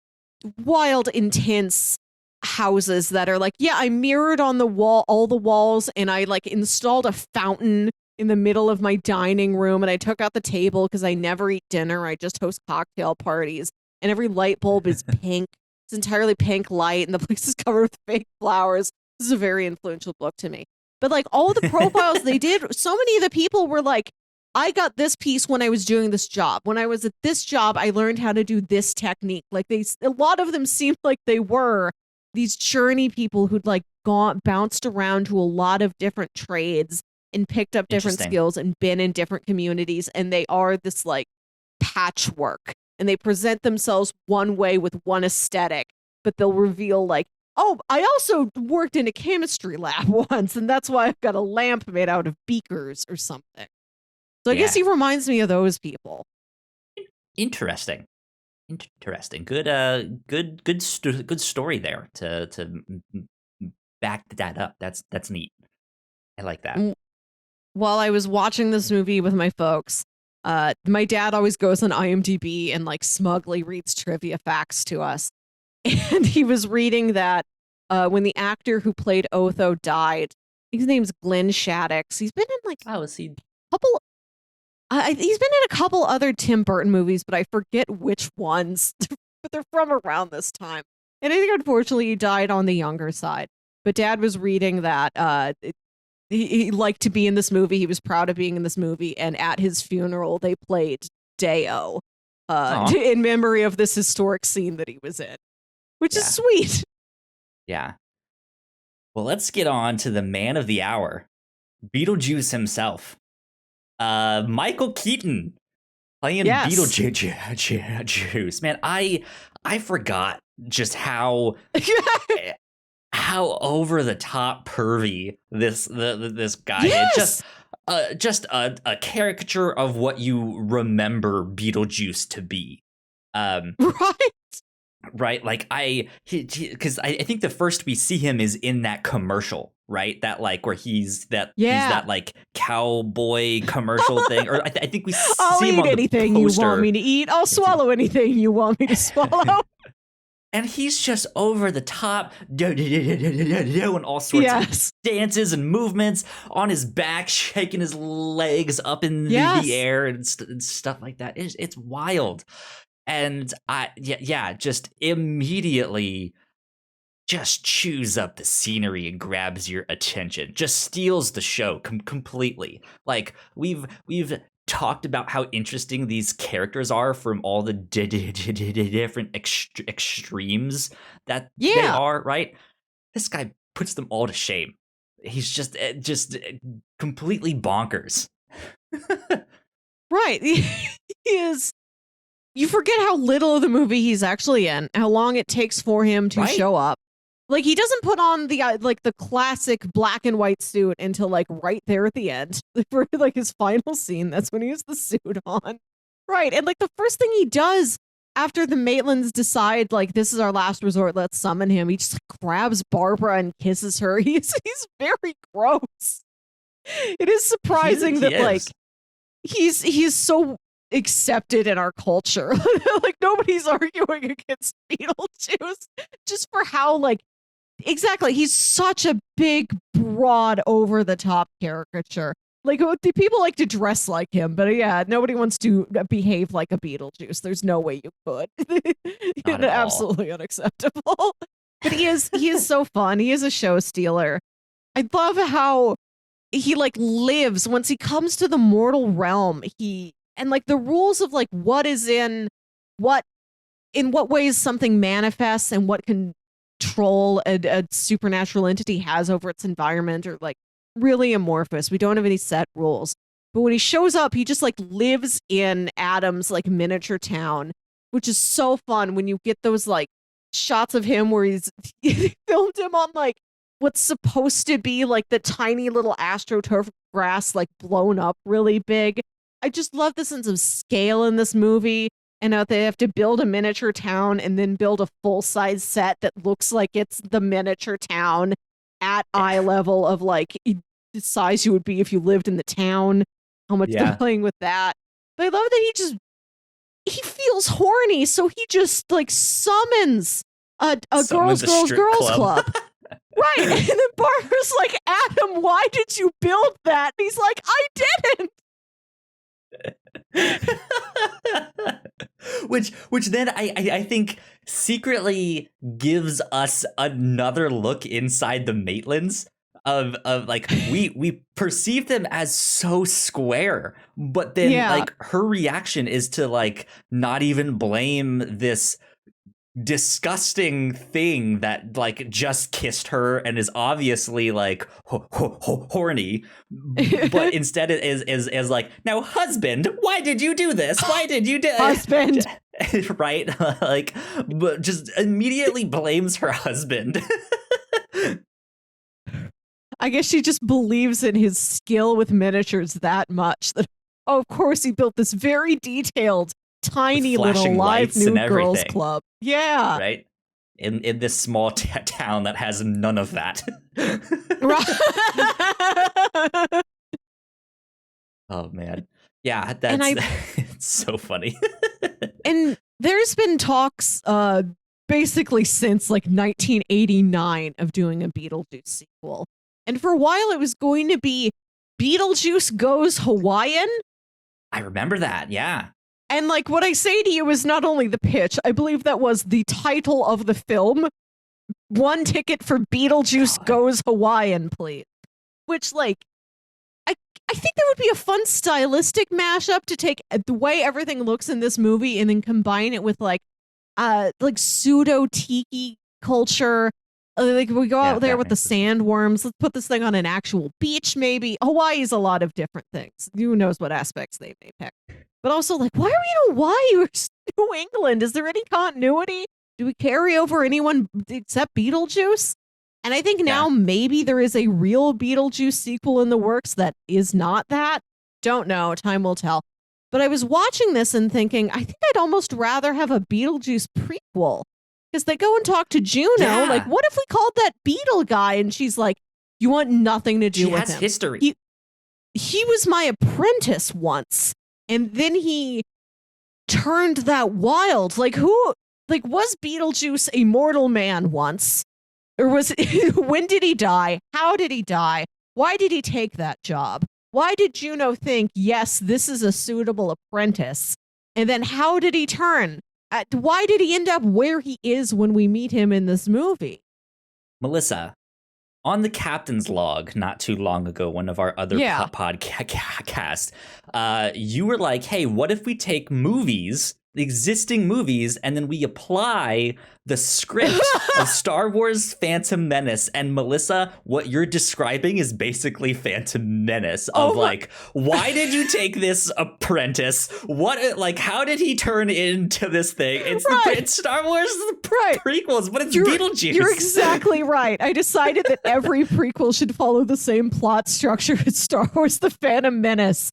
wild, intense houses that are like, yeah, I mirrored on the wall, all the walls, and I like installed a fountain in the middle of my dining room, and I took out the table because I never eat dinner. I just host cocktail parties, and every light bulb is pink. It's entirely pink light, and the place is covered with fake flowers. This is a very influential book to me. But like all the profiles they did, so many of the people were like, I got this piece when I was doing this job. When I was at this job, I learned how to do this technique. Like a lot of them seemed like they were these journey people who'd like bounced around to a lot of different trades and picked up different Interesting. skills and been in different communities, and they are this like patchwork, and they present themselves one way with one aesthetic, but they'll reveal like, oh, I also worked in a chemistry lab once, and that's why I've got a lamp made out of beakers or something. So I guess he reminds me of those people. Interesting. Good good story there to back that up. That's neat. I like that. While I was watching this movie with my folks, my dad always goes on IMDb and like smugly reads trivia facts to us. And he was reading that when the actor who played Otho died, his name's Glenn Shaddix. He's been in like is he? couple. He's been in a couple other Tim Burton movies, but I forget which ones. But they're from around this time. And I think unfortunately he died on the younger side. But Dad was reading that he liked to be in this movie. He was proud of being in this movie. And at his funeral, they played Deo in memory of this historic scene that he was in, which is sweet. Yeah. Well, let's get on to the man of the hour, Beetlejuice himself. Michael Keaton playing Beetlejuice. Man, I forgot just how over the top pervy this guy is. Just a caricature of what you remember Beetlejuice to be. Right, like because I think the first we see him is in that commercial, right? That like where he's that like cowboy commercial thing, or I think we see him on the poster. I'll eat anything you want me to eat. I'll swallow anything you want me to swallow. And he's just over the top, doing all sorts of dances and movements on his back, shaking his legs up in the air and stuff like that. It's wild. And just immediately just chews up the scenery and grabs your attention. Just steals the show completely. Like we've talked about how interesting these characters are from all the different extremes that they are, right? This guy puts them all to shame. He's just completely bonkers. Right. He is. You forget how little of the movie he's actually in, how long it takes for him to show up. Like, he doesn't put on the classic black and white suit until, like, right there at the end. For, like, his final scene, that's when he has the suit on. Right, and, like, the first thing he does after the Maitlands decide, like, this is our last resort, let's summon him, he just like, grabs Barbara and kisses her. He's very gross. It is surprising that, like, he's so accepted in our culture. Like nobody's arguing against Beetlejuice just for how like exactly he's such a big broad over the top caricature. Like people like to dress like him, but nobody wants to behave like a Beetlejuice. There's no way you could. Absolutely unacceptable. But he is so fun. He is a show stealer. I love how he like lives once he comes to the mortal realm. And like the rules of like what is in what ways something manifests and what control a supernatural entity has over its environment are like really amorphous. We don't have any set rules. But when he shows up, he just like lives in Adam's like miniature town, which is so fun when you get those like shots of him where he filmed him on like what's supposed to be like the tiny little astroturf grass like blown up really big. I just love the sense of scale in this movie and how they have to build a miniature town and then build a full-size set that looks like it's the miniature town at eye level of like the size you would be if you lived in the town, how much they're playing with that. But I love that he feels horny, so he just like summons a girls club. Right. And then Barbara's like, Adam, why did you build that? And he's like, I didn't. which then I think secretly gives us another look inside the Maitlands of like we perceive them as so square, but then like her reaction is to like not even blame this disgusting thing that like just kissed her and is obviously like horny, but instead it is like, now husband, why did you do this? Why did you do husband? Right? Like, but just immediately blames her husband. I guess she just believes in his skill with miniatures that much that, oh, of course he built this very detailed, tiny little live new girls club. Yeah. Right? In this small town that has none of that. Oh, man. Yeah, that's it's so funny. And there's been talks basically since like 1989 of doing a Beetlejuice sequel. And for a while it was going to be Beetlejuice Goes Hawaiian. I remember that, yeah. And like what I say to you is not only the pitch, I believe that was the title of the film. One ticket for Beetlejuice Goes Hawaiian, please. Which, like, I think that would be a fun stylistic mashup to take the way everything looks in this movie and then combine it with like pseudo tiki culture. Like we go out there with the sandworms. Let's put this thing on an actual beach, maybe. Hawaii's a lot of different things. Who knows what aspects they may pick. But also, like, why are we in Hawaii or New England? Is there any continuity? Do we carry over anyone except Beetlejuice? And I think now maybe there is a real Beetlejuice sequel in the works that is not that. Don't know. Time will tell. But I was watching this and thinking, I think I'd almost rather have a Beetlejuice prequel. Because they go and talk to Juno. Yeah. Like, what if we called that Beetle guy? And she's like, you want nothing to do with him. He has history. He was my apprentice once. And then he turned that wild. Like, was Beetlejuice a mortal man once? Or when did he die? How did he die? Why did he take that job? Why did Juno think, yes, this is a suitable apprentice? And then how did he turn? Why did he end up where he is when we meet him in this movie? Melissa, on the Captain's Log not too long ago, one of our other podcasts, you were like, hey, what if we take existing movies, and then we apply the script of Star Wars Phantom Menace? And Melissa, what you're describing is basically Phantom Menace of why did you take this apprentice? How did he turn into this thing? It's Star Wars prequels, but it's Beetlejuice. You're exactly right. I decided that every prequel should follow the same plot structure as Star Wars The Phantom Menace.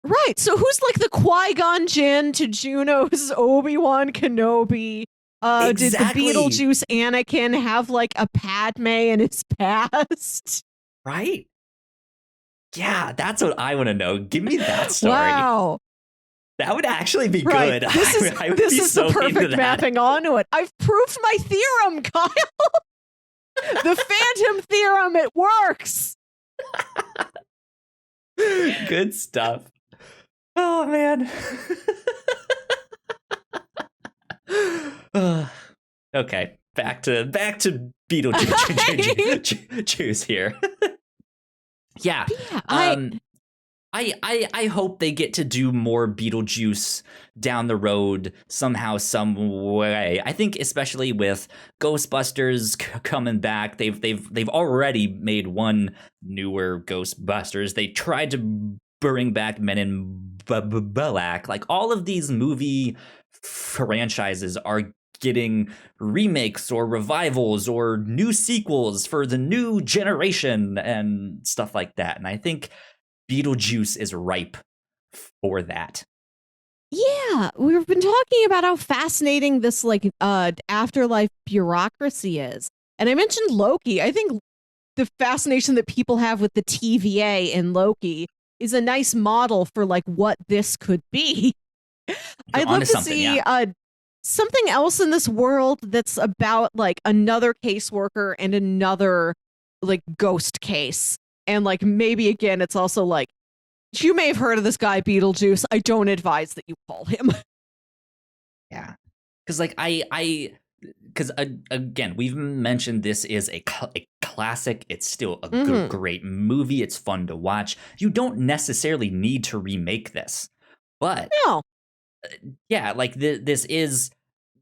Right, so who's like the Qui-Gon Jinn to Juno's Obi-Wan Kenobi? Exactly. Did the Beetlejuice Anakin have like a Padme in his past? Right? Yeah, that's what I want to know. Give me that story. Wow. That would actually be good. This is the perfect mapping onto it. I've proved my theorem, Kyle. The Phantom Theorem, it works. Good stuff. Oh, man. Okay, back to Beetlejuice here. Yeah. I hope they get to do more Beetlejuice down the road somehow, some way. I think especially with Ghostbusters coming back, they've already made one newer Ghostbusters. They tried to bring back Men in Black. Like, all of these movie franchises are getting remakes or revivals or new sequels for the new generation and stuff like that. And I think Beetlejuice is ripe for that. Yeah, we've been talking about how fascinating this afterlife bureaucracy is. And I mentioned Loki. I think the fascination that people have with the TVA in Loki is a nice model for like what this could be. I'd love to see something else in this world that's about like another caseworker and another like ghost case. And like maybe again, it's also like, you may have heard of this guy Beetlejuice. I don't advise that you call him. Yeah, because like again, we've mentioned this is a classic. It's still a great movie. It's fun to watch. You don't necessarily need to remake this, but no. Yeah, like this is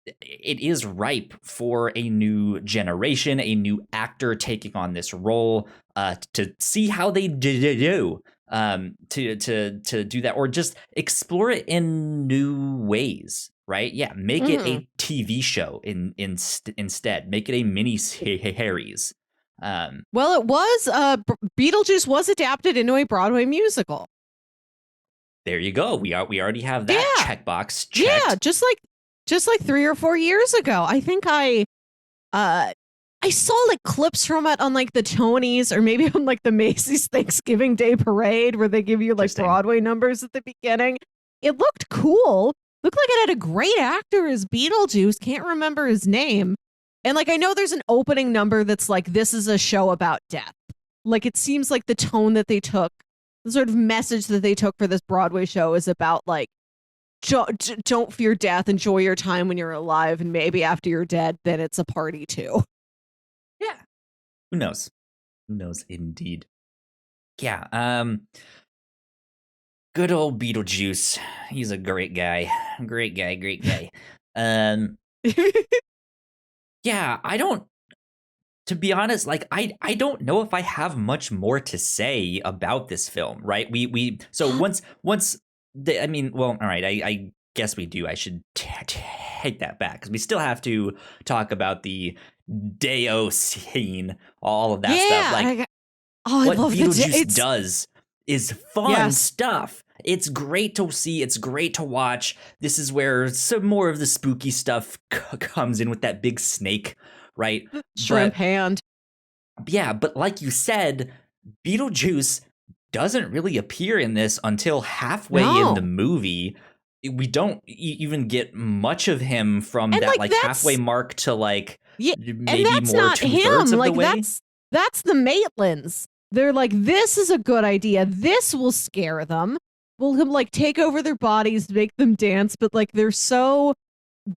it is ripe for a new generation, a new actor taking on this role, to see how they do, to do that, or just explore it in new ways. Right? Yeah, make it a TV show instead. Make it a mini series. Well, it was Beetlejuice was adapted into a Broadway musical. There you go. We already have that checkbox checked. Yeah, just like 3 or 4 years ago. I think I saw like clips from it on like the Tonys or maybe on like the Macy's Thanksgiving Day Parade where they give you like Broadway numbers at the beginning. It looked cool. Looked like it had a great actor as Beetlejuice. Can't remember his name. And like I know there's an opening number that's like, this is a show about death. Like it seems like the tone that they took, the sort of message that they took for this Broadway show is about like, don't fear death, enjoy your time when you're alive, and maybe after you're dead, then it's a party too. Yeah. Who knows? Who knows indeed. Yeah. Good old Beetlejuice. He's a great guy. Great guy. Yeah, I don't, to be honest, like I don't know if I have much more to say about this film, right? So once I mean, well, all right, I guess we do. I should take that back because we still have to talk about the Deo scene, all of that stuff. Like, what Beetlejuice does is fun stuff. It's great to see. It's great to watch. This is where some more of the spooky stuff comes in with that big snake, right? Shrimp hand. Yeah, but like you said, Beetlejuice doesn't really appear in this until halfway in the movie. We don't even get much of him from that like halfway mark to like maybe that's more not 2/3 of like the way. That's the Maitlands. They're like, this is a good idea. This will scare them. We'll like take over their bodies, make them dance, but like they're so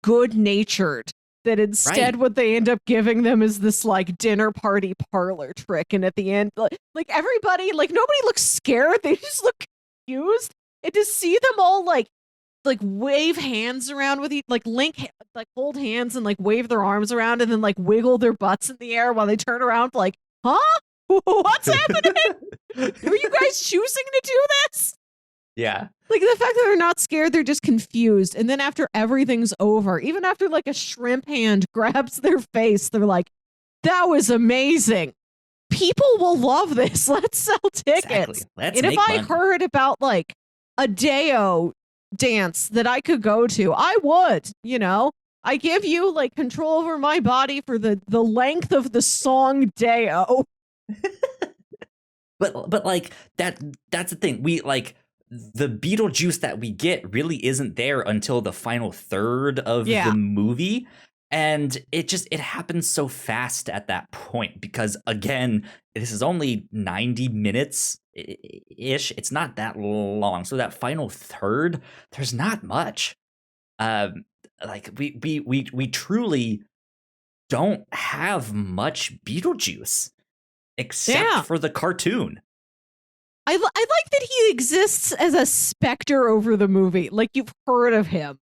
good natured that instead what they end up giving them is this like dinner party parlor trick. And at the end, like everybody, like nobody looks scared. They just look confused. And to see them all like wave hands around with like hold hands and like wave their arms around and then like wiggle their butts in the air while they turn around like, huh? What's happening? Are you guys choosing to do this? Yeah. Like the fact that they're not scared, they're just confused. And then after everything's over, even after like a shrimp hand grabs their face, they're like, that was amazing. People will love this. Let's sell tickets. Exactly. Let's and make if I money. heard about like a Deo dance that I could go to, I would, you know. I give you like control over my body for the length of the song Deo. But like that's the thing. We like the Beetlejuice that we get really isn't there until the final third of the movie. And it happens so fast at that point because, again, this is only 90 minutes ish. It's not that long. So that final third, there's not much. Like we truly don't have much Beetlejuice except for the cartoon. I like that he exists as a specter over the movie. Like you've heard of him.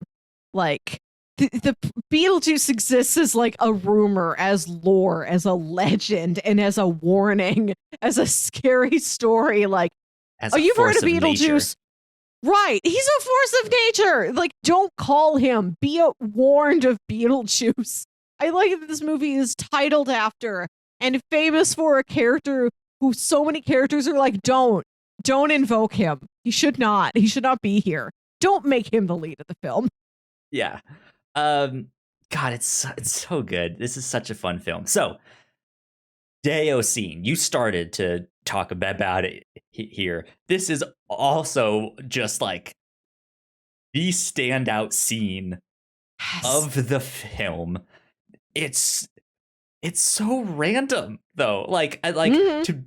Like the Beetlejuice exists as like a rumor, as lore, as a legend, and as a warning, as a scary story. Like, you've heard of Beetlejuice? Right. He's a force of nature. Like, don't call him. Be warned of Beetlejuice. I like that this movie is titled after and famous for a character who so many characters are like, don't invoke him. He should not be here. Don't make him the lead of the film. Yeah. God, it's so good. This is such a fun film. So, Deo scene. You started to talk about it here. This is also just like the standout scene of the film. It's so random though. Like I like to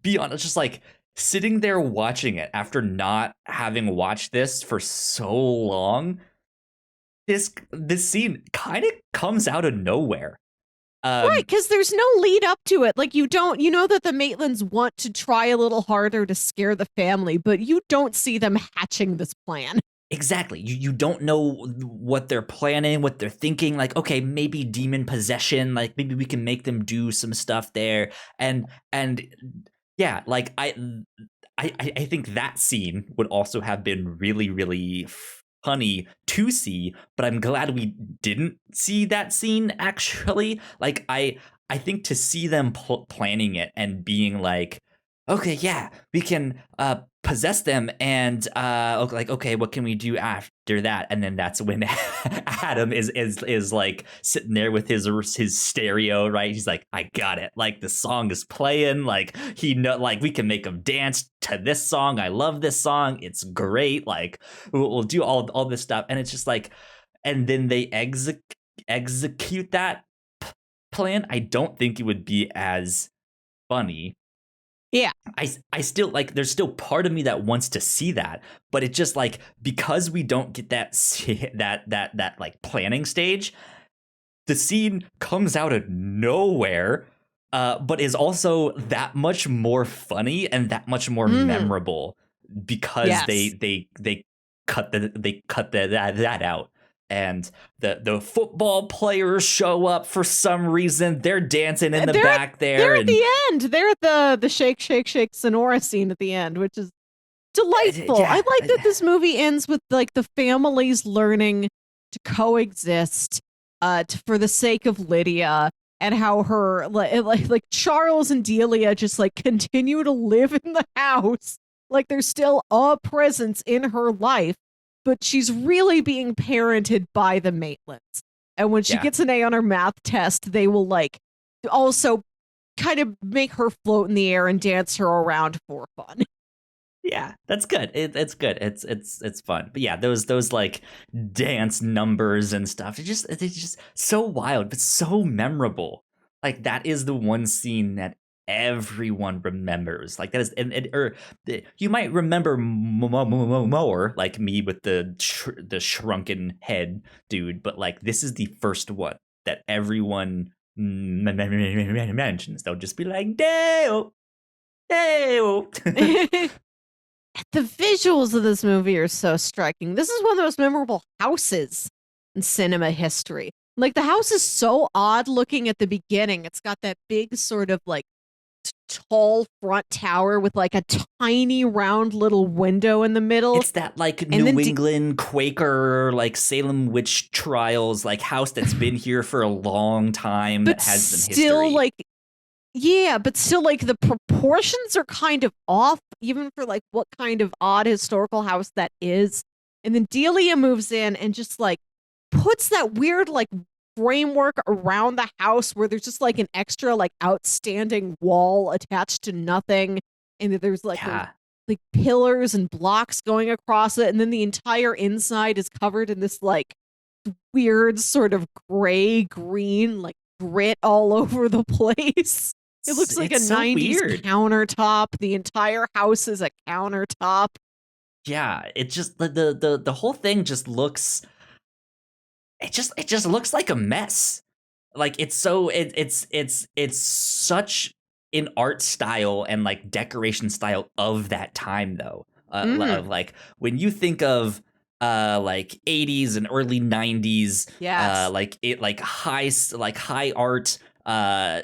be honest, just like sitting there watching it after not having watched this for so long. This scene kind of comes out of nowhere. Right, because there's no lead up to it. Like you know that the Maitlands want to try a little harder to scare the family, but you don't see them hatching this plan. Exactly. You don't know what they're planning, what they're thinking. Like, okay, maybe demon possession. Like, maybe we can make them do some stuff there. And yeah, like I think that scene would also have been really, really funny to see. But I'm glad we didn't see that scene actually. Like, I think to see them planning it and being like, okay, yeah, we can possess them, and like, okay, what can we do after that? And then that's when Adam is like sitting there with his stereo, right? He's like, I got it. Like, the song is playing. Like, he know, like, we can make him dance to this song. I love this song. It's great. Like, we'll do all this stuff, and it's just like, and then they execute that plan. I don't think it would be as funny. Yeah. I still, like, there's still part of me that wants to see that, but it just, like, because we don't get that that like planning stage, the scene comes out of nowhere, but is also that much more funny and that much more memorable because Yes. they cut that out. And the football players show up for some reason. They're dancing in the back there. They're at And the end. They're at the shake, shake, shake Sonora scene at the end, which is delightful. I yeah, like that this movie ends with like the families learning to coexist for the sake of Lydia, and how her like Charles and Delia just like continue to live in the house. Like, there's still a presence in her life, but she's really being parented by the Maitlands. And when she yeah. gets an A on her math test, they will like also kind of make her float in the air and dance her around for fun. Yeah, that's good. It's good. It's fun. But yeah, those like dance numbers and stuff. It's just so wild, but so memorable. Like, that is the one scene that everyone remembers. Like, that is, or you might remember more, like me with the shrunken head dude. But like, this is the first one that everyone mentions. They'll just be like, Dale, Dale. The visuals of this movie are so striking. This is one of the most memorable houses in cinema history. Like, the house is so odd looking at the beginning. It's got that big sort of like tall front tower with like a tiny round little window in the middle. It's that like And New England Quaker, like Salem witch trials, like house that's been here for a long time, but that has some still history. like, yeah, but still, like, the proportions are kind of off, even for like what kind of odd historical house that is. And then Delia moves in and just like puts that weird like framework around the house where there's just like an extra like outstanding wall attached to nothing, and that there's like Yeah. like pillars and blocks going across it, and then the entire inside is covered in this like weird sort of gray green like grit all over the place. It looks like It's a so 90s weird. countertop. The entire house is a countertop. Yeah, it just the whole thing just looks, it just looks like a mess. Like, it's so it's such an art style and like decoration style of that time, though. Of like, when you think of like 80s and early 90s, Yes. like it like high art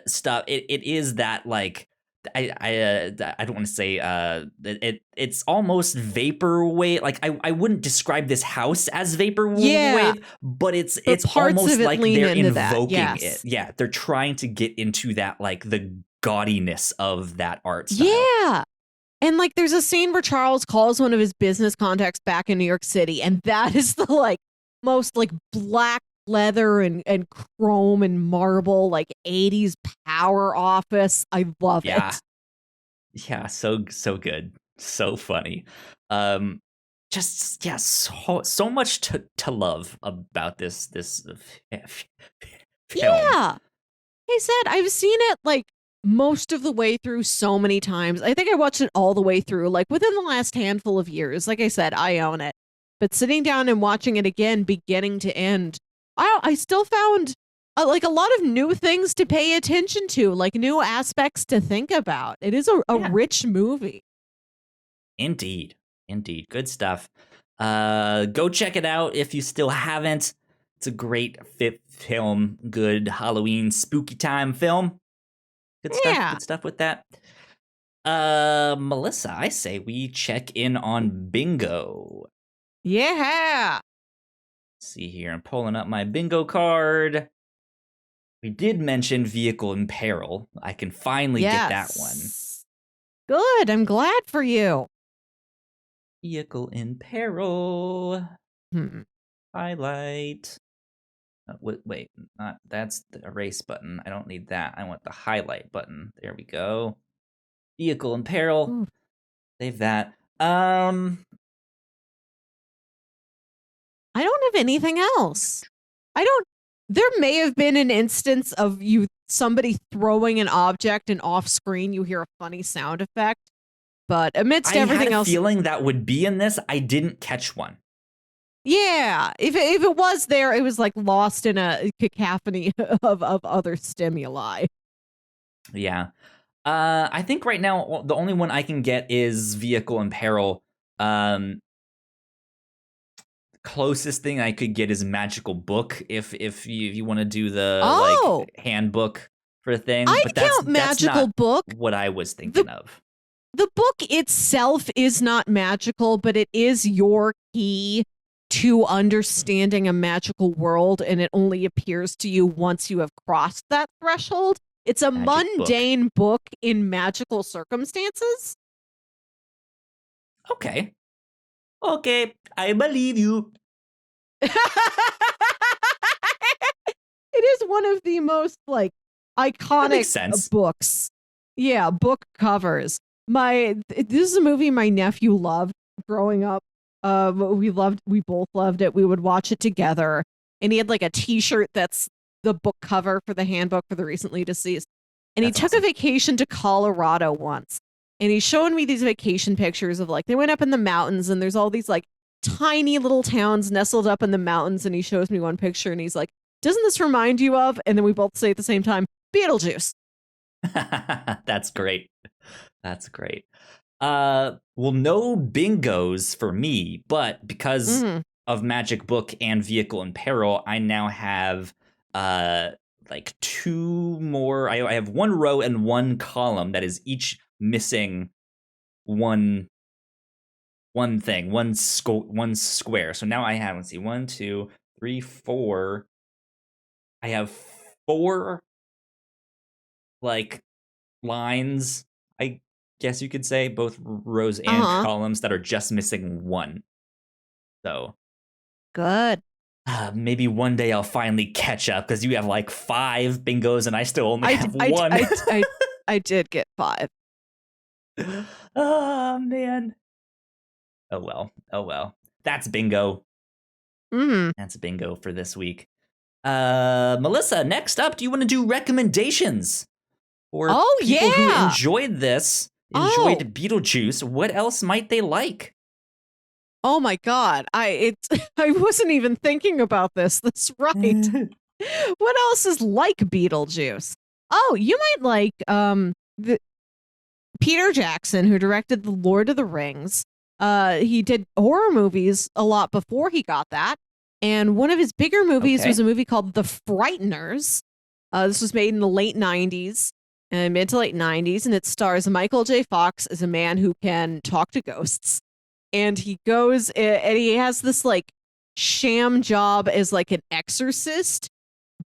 stuff, it is that, like, I don't want to say it's almost vaporwave. Like, I wouldn't describe this house as vaporwave, Yeah. but But it's parts almost of it like lean they're into that, invoking yes. it. Yeah, they're trying to get into that, like, the gaudiness of that art style. Yeah. And like, there's a scene where Charles calls one of his business contacts back in New York City, and that is the like most like black leather and chrome and marble like 80s power office. I love Yeah. it. Yeah, so good. So funny. Um just, yeah, so much to love about this film. Yeah. Hey, said I've seen it like most of the way through so many times. I think I watched it all the way through, like within the last handful of years. Like I said, I own it. But sitting down and watching it again, beginning to end, I still found like a lot of new things to pay attention to, like new aspects to think about. It is a Yeah. rich movie. Indeed. Good stuff. Go check it out if you still haven't. It's a great film, good Halloween spooky time film. Yeah. Good stuff with that. Melissa, I say we check in on bingo. Yeah. Let's see here, I'm pulling up my bingo card. We did mention vehicle in peril. I can finally get that one. Good. I'm glad for you. Vehicle in peril. Highlight. Wait, not that's the erase button. I don't need that. I want the highlight button. There we go. Vehicle in peril. Ooh. Save that. I don't have anything else. There may have been an instance of somebody throwing an object and off screen you hear a funny sound effect. But amidst everything else, I had a feeling that would be in this. I didn't catch one. Yeah, if it was there, it was like lost in a cacophony of other stimuli. Yeah. I think right now the only one I can get is vehicle in peril. Closest thing I could get is magical book if you want to do the like handbook for a thing. I but count magical book. What I was thinking of. The book itself is not magical, but it is your key to understanding a magical world, and it only appears to you once you have crossed that threshold. It's a mundane book in magical circumstances. Okay, I believe you. It is one of the most like iconic books. Yeah, book covers. This is a movie my nephew loved growing up. We both loved it. We would watch it together. And he had like a t-shirt that's the book cover for the handbook for the recently deceased. And he took a vacation to Colorado once. And he's showing me these vacation pictures of like, they went up in the mountains and there's all these like tiny little towns nestled up in the mountains. And he shows me one picture and he's like, doesn't this remind you of? And then we both say at the same time, Beetlejuice. That's great. That's great. Well, no bingos for me, but because of Magic Book and Vehicle in Peril, I now have like two more. I have one row and one column that is each missing one thing, one square. So now I have, let's see, 1, 2, 3, 4. I have 4 like lines, I guess you could say, both rows and columns that are just missing one. So good. Maybe one day I'll finally catch up because you have like 5 bingos and I still only have 1. I did get 5. Oh man. Oh well. That's bingo. That's bingo for this week. Melissa, next up, do you want to do recommendations? Or people who enjoyed enjoyed Beetlejuice, what else might they like? Oh my God. I wasn't even thinking about this. That's right. What else is like Beetlejuice? Oh, you might like Peter Jackson, who directed The Lord of the Rings. He did horror movies a lot before he got that. And one of his bigger movies was a movie called The Frighteners. This was made in the late 90s. Mid to late 90s, and it stars Michael J. Fox as a man who can talk to ghosts. And he goes and he has this like sham job as like an exorcist.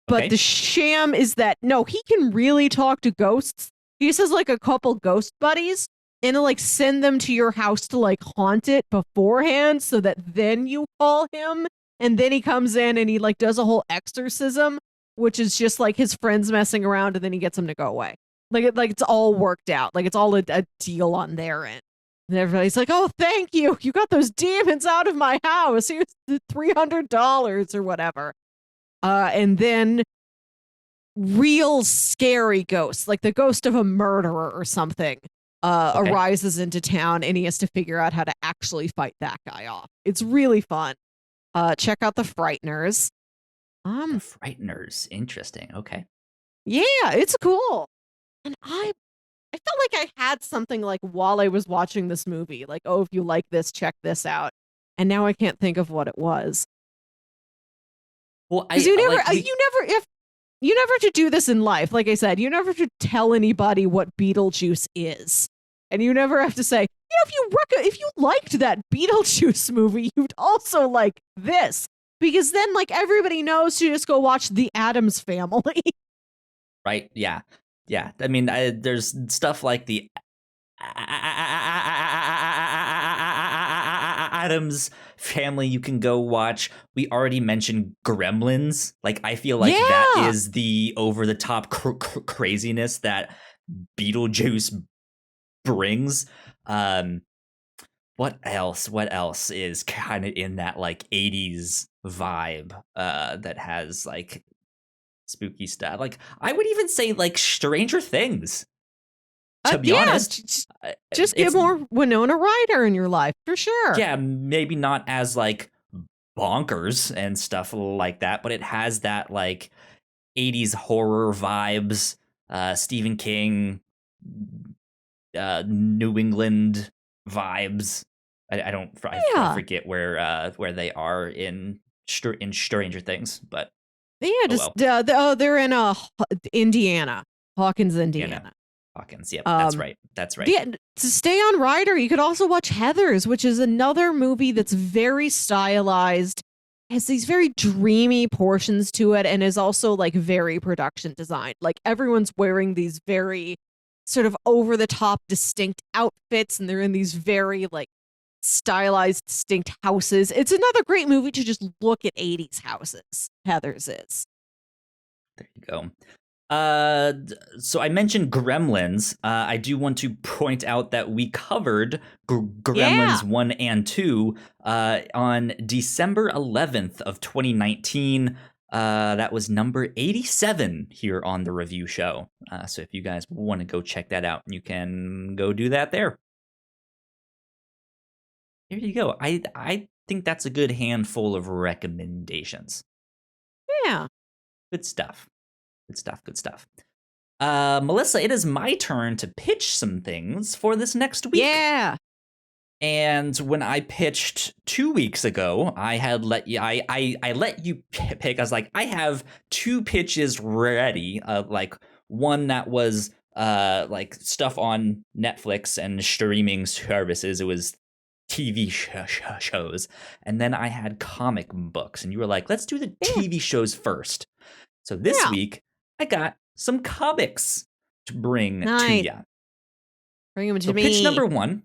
But the sham is that no, he can really talk to ghosts. He just has like a couple ghost buddies and he'll like send them to your house to like haunt it beforehand so that then you call him. And then he comes in and he like does a whole exorcism, which is just like his friends messing around, and then he gets them to go away. Like it's all worked out. Like it's all a deal on their end. And everybody's like, "Oh, thank you! You got those demons out of my house. Here's the $300 or whatever." And then real scary ghosts, like the ghost of a murderer or something, arises into town, and he has to figure out how to actually fight that guy off. It's really fun. Check out The Frighteners. The Frighteners, interesting. Okay. Yeah, it's cool. And I felt like I had something like while I was watching this movie, like, oh, if you like this, check this out. and now I can't think of what it was. Well, Because you never to do this in life. Like I said, you never to tell anybody what Beetlejuice is, and you never have to say, if you liked that Beetlejuice movie, you'd also like this, because then like everybody knows to just go watch The Addams Family. Right? Yeah. Yeah. I mean, there's stuff like the Addams Family you can go watch. We already mentioned Gremlins. Like, I feel like that is the over the top craziness that Beetlejuice brings. What else is kind of in that like 80s vibe that has like spooky stuff? Like, I would even say like Stranger Things. To be honest, just get more Winona Ryder in your life for sure. Yeah, maybe not as like bonkers and stuff like that, but it has that like 80s horror vibes, Stephen King, New England vibes. I forget where they are in Stranger Things, but they're in Indiana, Hawkins, Indiana. Hawkins, yep, that's right. Yeah, to stay on Ryder, you could also watch Heathers, which is another movie that's very stylized, has these very dreamy portions to it, and is also like very production designed. Like everyone's wearing these very sort of over the top distinct outfits, and they're in these very like stylized distinct houses. It's another great movie to just look at 80s houses. Heathers is. There you go. So I mentioned Gremlins. I do want to point out that we covered Gremlins 1 and 2 on December 11th of 2019. That was number 87 here on the review show. So if you guys want to go check that out, you can go do that there. There you go. I think that's a good handful of recommendations. Yeah. Good stuff. Good stuff. Melissa, it is my turn to pitch some things for this next week. Yeah. And when I pitched 2 weeks ago, I had let you I let you pick. I was like, I have 2 pitches ready. Like one that was like stuff on Netflix and streaming services. It was TV shows. And then I had comic books. And you were like, let's do the TV shows first. So this week, I got some comics to bring to you. Bring them to me. Pitch number one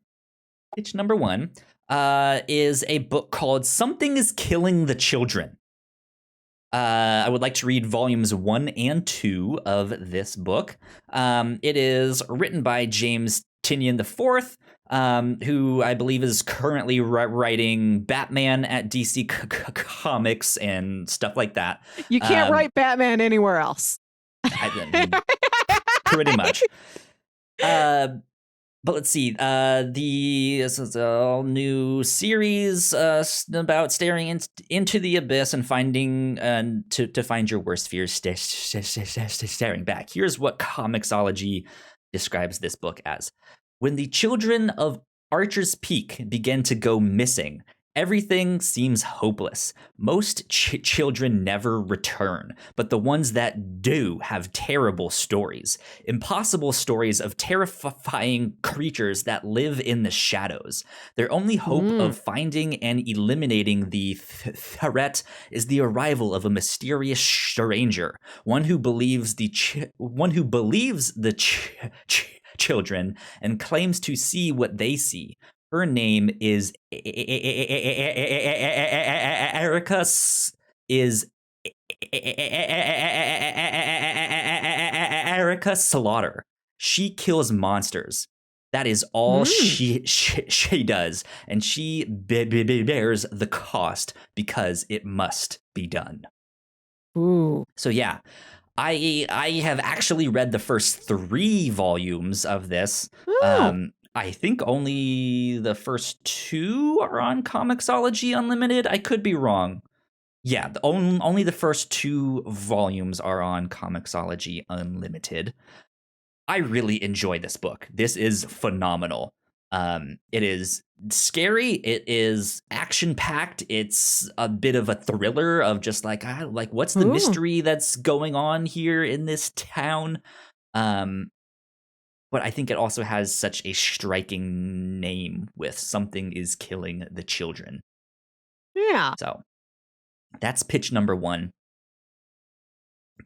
is a book called Something is Killing the Children. I would like to read volumes 1 and 2 of this book. It is written by James Tynion IV, who I believe is currently writing Batman at DC Comics and stuff like that. You can't write Batman anywhere else. Pretty much. But let's see. This is a new series about staring into the abyss and finding to find your worst fears staring back. Here's what Comixology describes this book as. When the children of Archer's Peak begin to go missing, everything seems hopeless. Most children never return, but the ones that do have terrible stories. Impossible stories of terrifying creatures that live in the shadows. Their only hope of finding and eliminating the threat is the arrival of a mysterious stranger, one who believes the children and claims to see what they see. Her name is Erica Slaughter. She kills monsters. That is all she does, and she bears the cost because it must be done. Ooh. So yeah. I have actually read the first 3 volumes of this. I think only the first 2 are on Comixology Unlimited. I could be wrong. Yeah, only the first 2 volumes are on Comixology Unlimited. I really enjoy this book. This is phenomenal. It is scary. It is action packed. It's a bit of a thriller of just like what's the Ooh. mystery that's going on here in this town. Um, but I think it also has such a striking name with something is killing the children. Yeah. So that's pitch number one.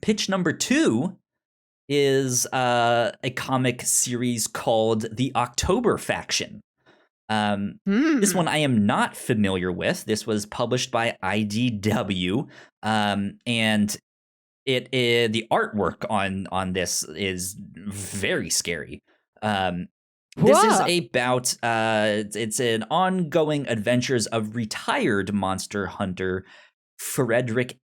Pitch number two is a comic series called The October Faction. This one I am not familiar with. This was published by IDW, and the artwork on this is very scary. This is Whoa. about it's an ongoing adventures of retired monster hunter Frederick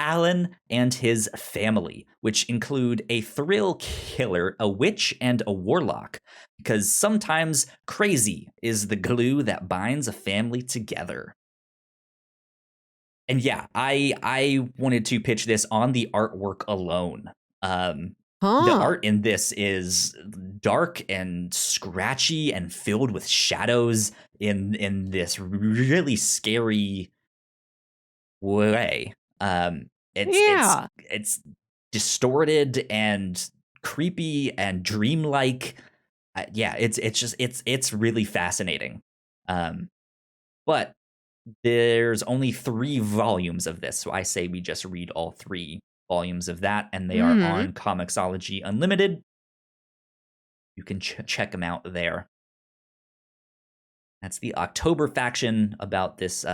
Allen and his family, which include a thrill killer, a witch, and a warlock. Because sometimes crazy is the glue that binds a family together. And yeah, I wanted to pitch this on the artwork alone. The art in this is dark and scratchy and filled with shadows in this really scary way. It's distorted and creepy and dreamlike. It's really fascinating. But there's only 3 volumes of this, so I say we just read all 3 volumes of that, and they are on Comixology Unlimited. You can check them out there. That's the October Faction, about this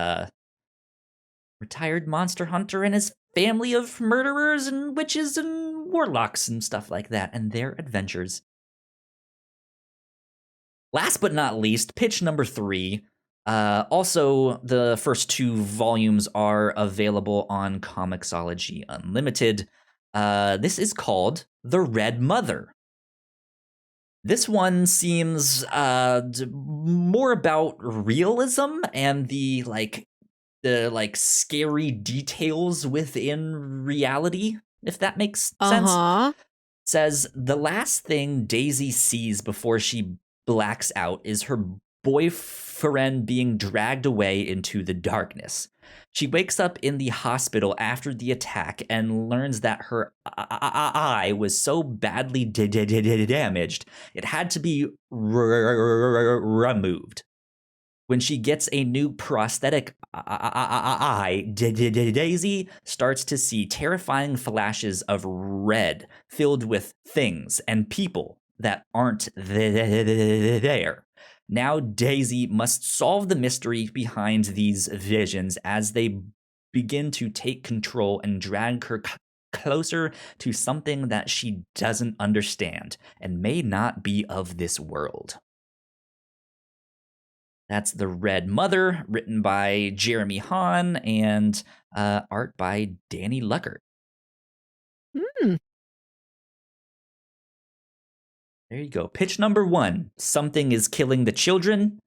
retired monster hunter and his family of murderers and witches and warlocks and stuff like that, and their adventures. Last but not least, pitch number 3. Also, the first 2 volumes are available on Comixology Unlimited. This is called The Red Mother. This one seems more about realism and the scary details within reality, if that makes sense. Says the last thing Daisy sees before she blacks out is her boyfriend being dragged away into the darkness. She wakes up in the hospital after the attack and learns that her eye was so badly damaged it had to be removed. When she gets a new prosthetic eye, Daisy starts to see terrifying flashes of red filled with things and people that aren't there. Now Daisy must solve the mystery behind these visions as they begin to take control and drag her closer to something that she doesn't understand and may not be of this world. That's The Red Mother, written by Jeremy Hahn and art by Danny Luckert. There you go. Pitch number 1, Something is Killing the Children.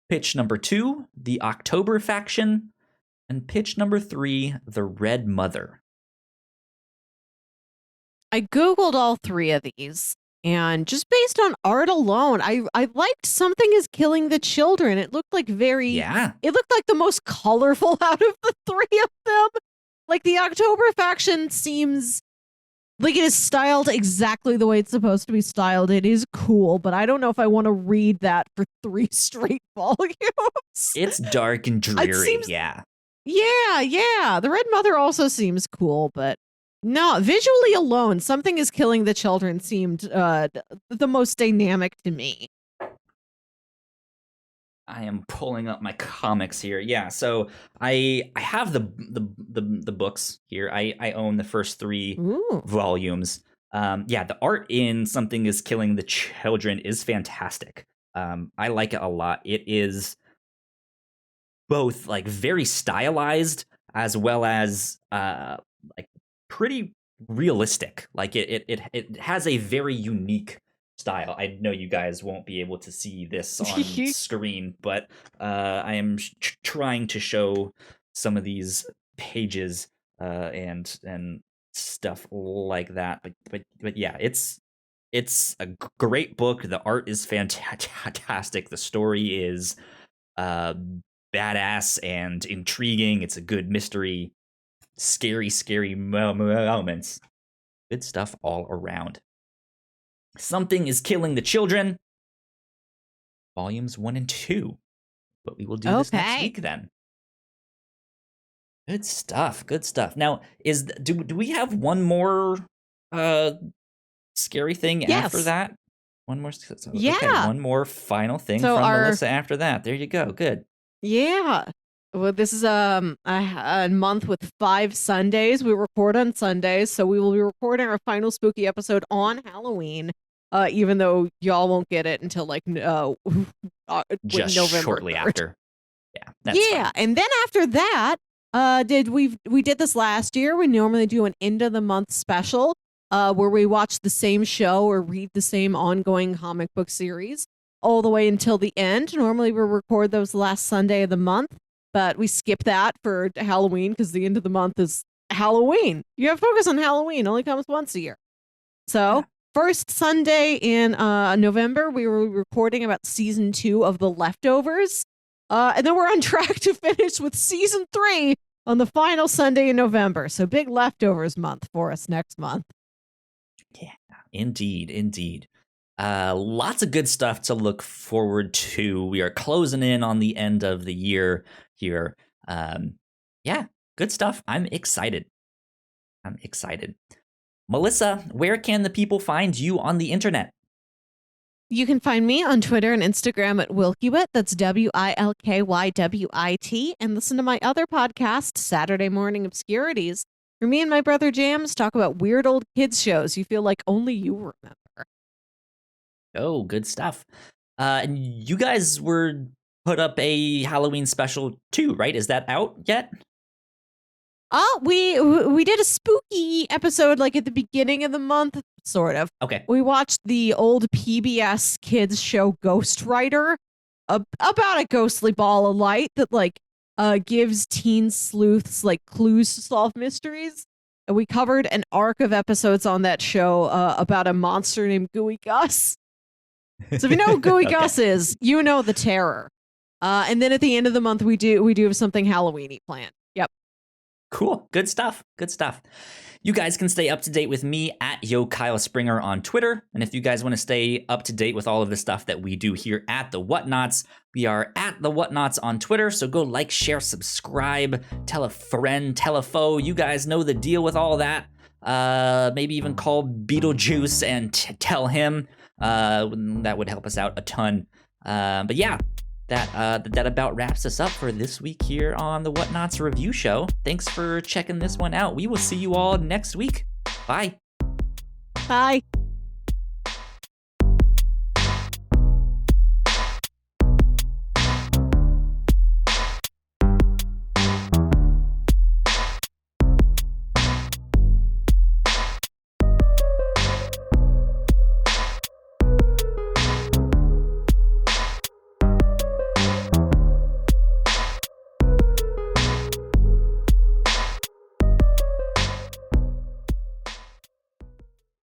Pitch number 2, The October Faction. And pitch number 3, The Red Mother. I Googled all 3 of these, and just based on art alone, I liked Something is Killing the Children. It looked like it looked like the most colorful out of the 3 of them. Like, the October Faction seems like it is styled exactly the way it's supposed to be styled. It is cool, but I don't know if I want to read that for 3 straight volumes. It's dark and dreary, yeah. Yeah. The Red Mother also seems cool, but no, visually alone, Something is Killing the Children seemed the most dynamic to me. I am pulling up my comics here. Yeah, so I have the books here. I own the first 3 volumes. The art in Something is Killing the Children is fantastic. I like it a lot. It is both like very stylized as well as like pretty realistic. Like it has a very unique style. I know you guys won't be able to see this on screen, but I am trying to show some of these pages and stuff like that. But yeah, it's It's a great book. The art is fantastic. The story is badass and intriguing. It's a good mystery. Scary moments. Good stuff all around. Something is Killing the Children. Volumes 1 and 2. But we will do this next week then. Good stuff. Good stuff. Now, do we have one more scary thing after that? One more. Yeah. Okay, one more final thing from Melissa after that. There you go. Good. Yeah. Well, this is a month with 5 Sundays. We record on Sundays, so we will be recording our final spooky episode on Halloween. Even though y'all won't get it until like just November shortly 3rd. After. Yeah. That's fine. And then after that, we did this last year. We normally do an end of the month special, where we watch the same show or read the same ongoing comic book series all the way until the end. Normally we record those last Sunday of the month, but we skip that for Halloween because the end of the month is Halloween. You have to focus on Halloween. It only comes once a year. So first Sunday in November, we were recording about season 2 of The Leftovers. And then we're on track to finish with season 3 on the final Sunday in November. So big Leftovers month for us next month. Yeah, indeed. Lots of good stuff to look forward to. We are closing in on the end of the year here. Yeah, good stuff. I'm excited. Melissa, where can the people find you on the internet? You can find me on Twitter and Instagram at Wilkywit. That's WILKYWIT. And listen to my other podcast, Saturday Morning Obscurities, where me and my brother Jams talk about weird old kids shows you feel like only you remember. Oh, good stuff. And you guys were put up a Halloween special too, right? Is that out yet? We did a spooky episode like at the beginning of the month, sort of. Okay. We watched the old PBS kids show Ghost Rider, about a ghostly ball of light that like gives teen sleuths like clues to solve mysteries. And we covered an arc of episodes on that show about a monster named Gooey Gus. So if you know who Gooey Gus is, you know the terror. And then at the end of the month, we do have something Halloween-y planned. Yep. Cool. Good stuff. You guys can stay up to date with me at Yo Kyle Springer on Twitter. And if you guys want to stay up to date with all of the stuff that we do here at the Whatnauts, we are at the Whatnauts on Twitter. So go like, share, subscribe, tell a friend, tell a foe. You guys know the deal with all that. Maybe even call Beetlejuice and tell him. That would help us out a ton. But yeah. That about wraps us up for this week here on the Whatnauts Review Show. Thanks for checking this one out. We will see you all next week. Bye. Bye.